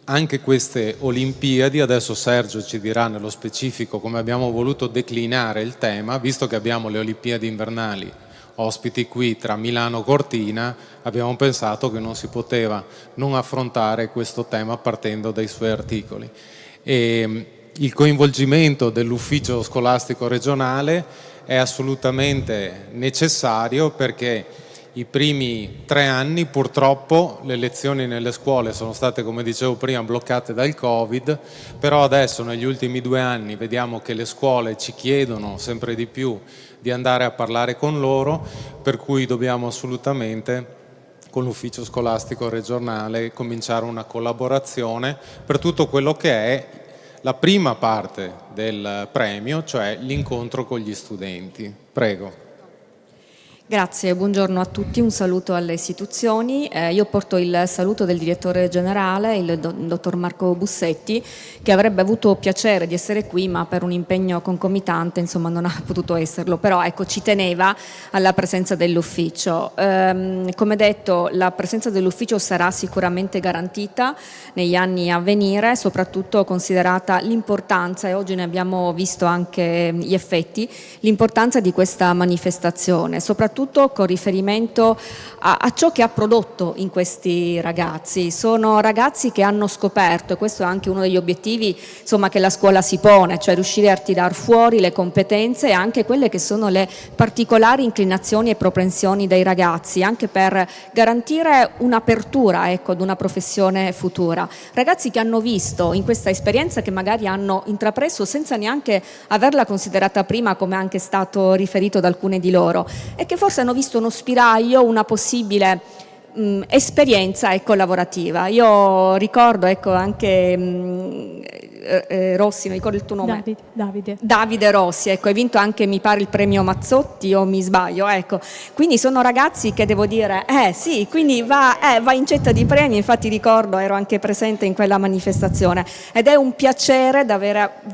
anche queste Olimpiadi, adesso Sergio ci dirà nello specifico come abbiamo voluto declinare il tema, visto che abbiamo le Olimpiadi invernali ospiti qui tra Milano e Cortina, abbiamo pensato che non si poteva non affrontare questo tema partendo dai suoi articoli. E il coinvolgimento dell'ufficio scolastico regionale è assolutamente necessario, perché i primi 3 anni purtroppo le lezioni nelle scuole sono state, come dicevo prima, bloccate dal Covid, però adesso negli ultimi 2 anni vediamo che le scuole ci chiedono sempre di più di andare a parlare con loro, per cui dobbiamo assolutamente con l'ufficio scolastico regionale cominciare una collaborazione per tutto quello che è la prima parte del premio, cioè l'incontro con gli studenti. Prego. Grazie, buongiorno a tutti, un saluto alle istituzioni. Io porto il saluto del direttore generale, il dottor Marco Bussetti, che avrebbe avuto piacere di essere qui, ma per un impegno concomitante insomma non ha potuto esserlo, però ecco, ci teneva alla presenza dell'ufficio. Come detto, la presenza dell'ufficio sarà sicuramente garantita negli anni a venire, soprattutto considerata l'importanza, e oggi ne abbiamo visto anche gli effetti, l'importanza di questa manifestazione, soprattutto con riferimento a ciò che ha prodotto in questi ragazzi. Sono ragazzi che hanno scoperto, e questo è anche uno degli obiettivi insomma, che la scuola si pone, cioè riuscire a tirar fuori le competenze e anche quelle che sono le particolari inclinazioni e propensioni dei ragazzi, anche per garantire un'apertura ecco, ad una professione futura. Ragazzi che hanno visto in questa esperienza, che magari hanno intrapreso senza neanche averla considerata prima, come anche stato riferito da alcune di loro, e che forse hanno visto uno spiraglio, una possibile esperienza ecco, lavorativa. Io ricordo ecco, anche Rossi, non ricordo il tuo nome. Davide Rossi, ecco, hai vinto anche mi pare il premio Mazzotti, o mi sbaglio, ecco. Quindi sono ragazzi che devo dire, sì, quindi va in getta di premi, infatti ricordo, ero anche presente in quella manifestazione, ed è un piacere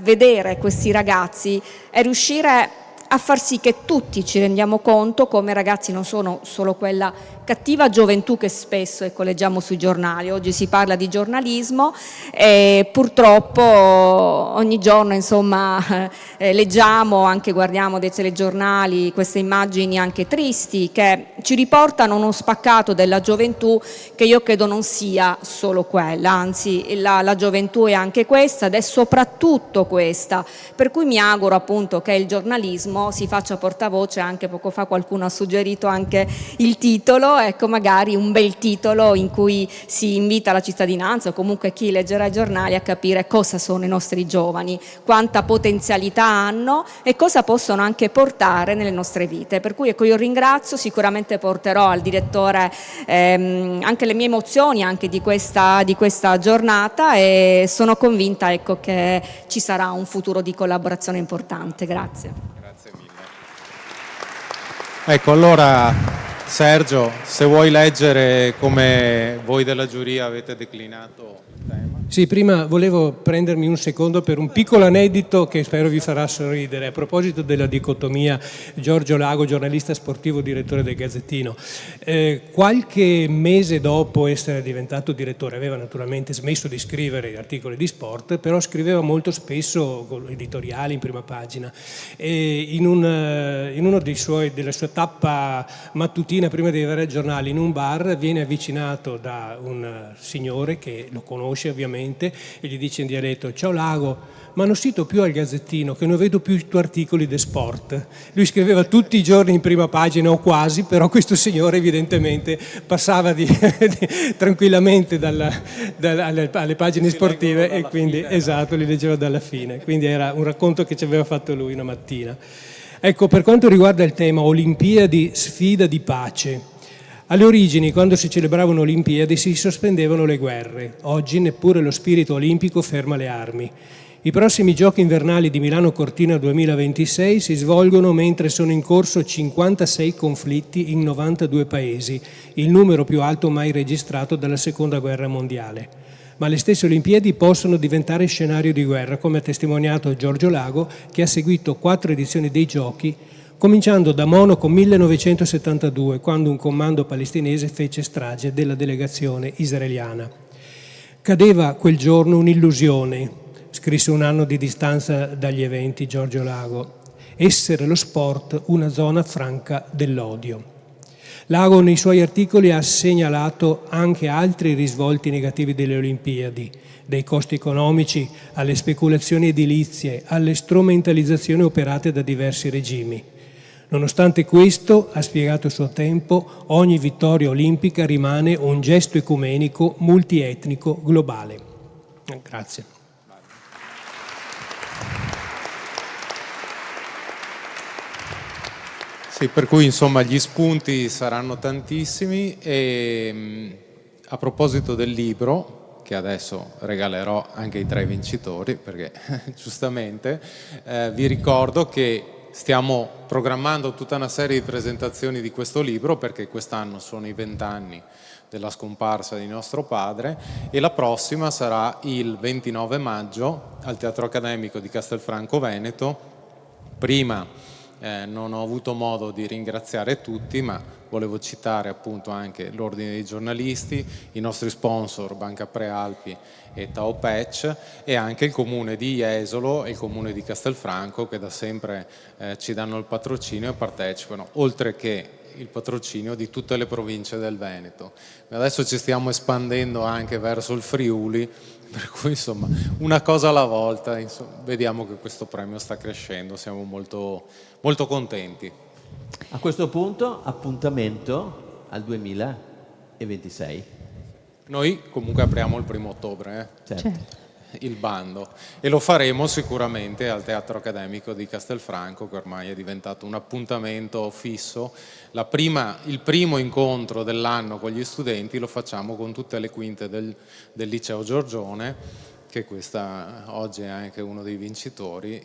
vedere questi ragazzi e riuscire a far sì che tutti ci rendiamo conto come ragazzi non sono solo quella cattiva gioventù che spesso ecco, leggiamo sui giornali. Oggi si parla di giornalismo e purtroppo ogni giorno insomma leggiamo, anche guardiamo dei telegiornali, queste immagini anche tristi che ci riportano uno spaccato della gioventù che io credo non sia solo quella, anzi la gioventù è anche questa ed è soprattutto questa, per cui mi auguro appunto che il giornalismo si faccia portavoce. Anche poco fa qualcuno ha suggerito anche il titolo, ecco, magari un bel titolo in cui si invita la cittadinanza o comunque chi leggerà i giornali a capire cosa sono i nostri giovani, quanta potenzialità hanno e cosa possono anche portare nelle nostre vite. Per cui ecco, io ringrazio, sicuramente porterò al direttore anche le mie emozioni anche di questa giornata e sono convinta ecco, che ci sarà un futuro di collaborazione importante. Grazie. Grazie mille. Ecco, allora Sergio, se vuoi leggere come voi della giuria avete declinato il tema. Sì, prima volevo prendermi un secondo per un piccolo aneddoto che spero vi farà sorridere. A proposito della dicotomia Giorgio Lago, giornalista sportivo, direttore del Gazzettino. Qualche mese dopo essere diventato direttore, aveva naturalmente smesso di scrivere articoli di sport, però scriveva molto spesso editoriali in prima pagina. E in uno delle sue tappa mattutina, prima di arrivare al giornale, in un bar, viene avvicinato da un signore che lo conosce ovviamente, e gli dice in dialetto: ciao Lago, ma non sito più al Gazzettino che non vedo più i tuoi articoli di sport. Lui scriveva tutti i giorni in prima pagina o quasi, però questo signore evidentemente passava tranquillamente alle pagine sportive e quindi esatto, li leggeva dalla fine, quindi era un racconto che ci aveva fatto lui una mattina. Ecco, per quanto riguarda il tema Olimpiadi, sfida di pace. Alle origini, quando si celebravano Olimpiadi, si sospendevano le guerre. Oggi neppure lo spirito olimpico ferma le armi. I prossimi Giochi invernali di Milano Cortina 2026 si svolgono mentre sono in corso 56 conflitti in 92 paesi, il numero più alto mai registrato dalla Seconda Guerra Mondiale. Ma le stesse Olimpiadi possono diventare scenario di guerra, come ha testimoniato Giorgio Lago, che ha seguito 4 edizioni dei Giochi, cominciando da Monaco 1972, quando un comando palestinese fece strage della delegazione israeliana. Cadeva quel giorno un'illusione, scrisse un anno di distanza dagli eventi Giorgio Lago: essere lo sport una zona franca dell'odio. Lago nei suoi articoli ha segnalato anche altri risvolti negativi delle Olimpiadi, dai costi economici alle speculazioni edilizie, alle strumentalizzazioni operate da diversi regimi. Nonostante questo, ha spiegato a suo tempo, ogni vittoria olimpica rimane un gesto ecumenico, multietnico, globale. Grazie. Sì, per cui insomma gli spunti saranno tantissimi e a proposito del libro, che adesso regalerò anche ai 3 vincitori, perché giustamente vi ricordo che stiamo programmando tutta una serie di presentazioni di questo libro, perché quest'anno sono i 20 anni della scomparsa di nostro padre e la prossima sarà il 29 maggio al Teatro Accademico di Castelfranco Veneto. Prima non ho avuto modo di ringraziare tutti, ma volevo citare appunto anche l'Ordine dei giornalisti, i nostri sponsor Banca Prealpi e Tao Patch, e anche il Comune di Jesolo e il Comune di Castelfranco, che da sempre ci danno il patrocinio e partecipano, oltre che il patrocinio di tutte le province del Veneto. Adesso ci stiamo espandendo anche verso il Friuli, per cui insomma una cosa alla volta, insomma, vediamo che questo premio sta crescendo, siamo molto, molto contenti. A questo punto appuntamento al 2026. Noi comunque apriamo il 1° ottobre, Certo. il bando, e lo faremo sicuramente al Teatro Accademico di Castelfranco, che ormai è diventato un appuntamento fisso. Il primo incontro dell'anno con gli studenti lo facciamo con tutte le quinte del liceo Giorgione, che questa oggi è anche uno dei vincitori,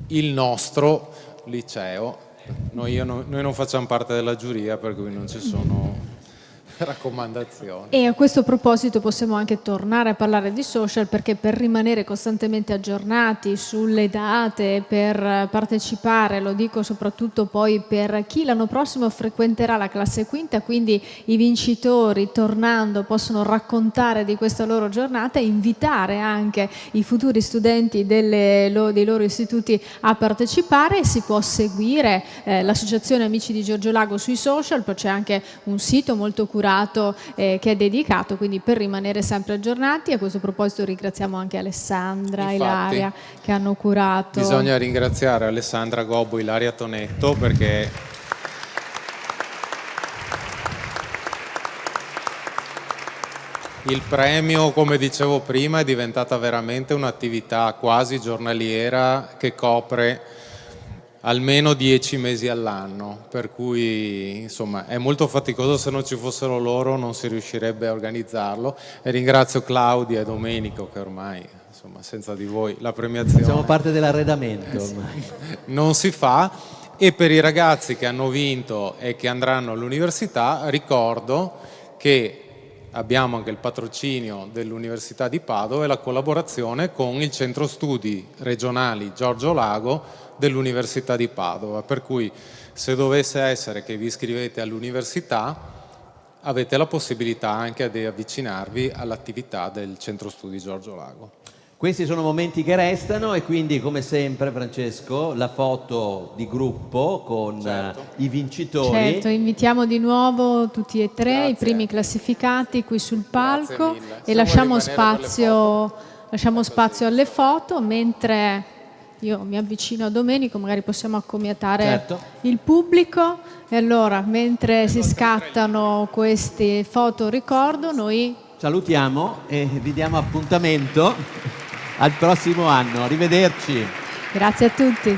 il nostro liceo. Noi non facciamo parte della giuria, per cui non ci sono raccomandazioni. E a questo proposito possiamo anche tornare a parlare di social, perché per rimanere costantemente aggiornati sulle date, per partecipare, lo dico soprattutto poi per chi l'anno prossimo frequenterà la classe quinta, quindi i vincitori tornando possono raccontare di questa loro giornata e invitare anche i futuri studenti dei loro istituti a partecipare. Si può seguire l'associazione Amici di Giorgio Lago sui social, poi c'è anche un sito molto curato che è dedicato, quindi per rimanere sempre aggiornati. A questo proposito ringraziamo anche Alessandra e Ilaria che hanno curato. Bisogna ringraziare Alessandra Gobbo e Ilaria Tonetto, perché il premio, come dicevo prima, è diventata veramente un'attività quasi giornaliera che copre almeno 10 mesi all'anno, per cui insomma è molto faticoso. Se non ci fossero loro non si riuscirebbe a organizzarlo, e ringrazio Claudia e Domenico, che ormai insomma senza di voi la premiazione Siamo parte dell'arredamento ormai. non si fa. E per i ragazzi che hanno vinto e che andranno all'università ricordo che abbiamo anche il patrocinio dell'Università di Padova e la collaborazione con il Centro Studi Regionali Giorgio Lago dell'Università di Padova, per cui se dovesse essere che vi iscrivete all'università avete la possibilità anche di avvicinarvi all'attività del Centro Studi Giorgio Lago. Questi sono momenti che restano e quindi, come sempre, Francesco, la foto di gruppo con i vincitori. Certo, invitiamo di nuovo tutti e tre i primi classificati qui sul palco e lasciamo spazio alle foto, mentre io mi avvicino a Domenico, magari possiamo accomiatare il pubblico. E allora, mentre si scattano queste foto ricordo, noi salutiamo e vi diamo appuntamento al prossimo anno. Arrivederci. Grazie a tutti.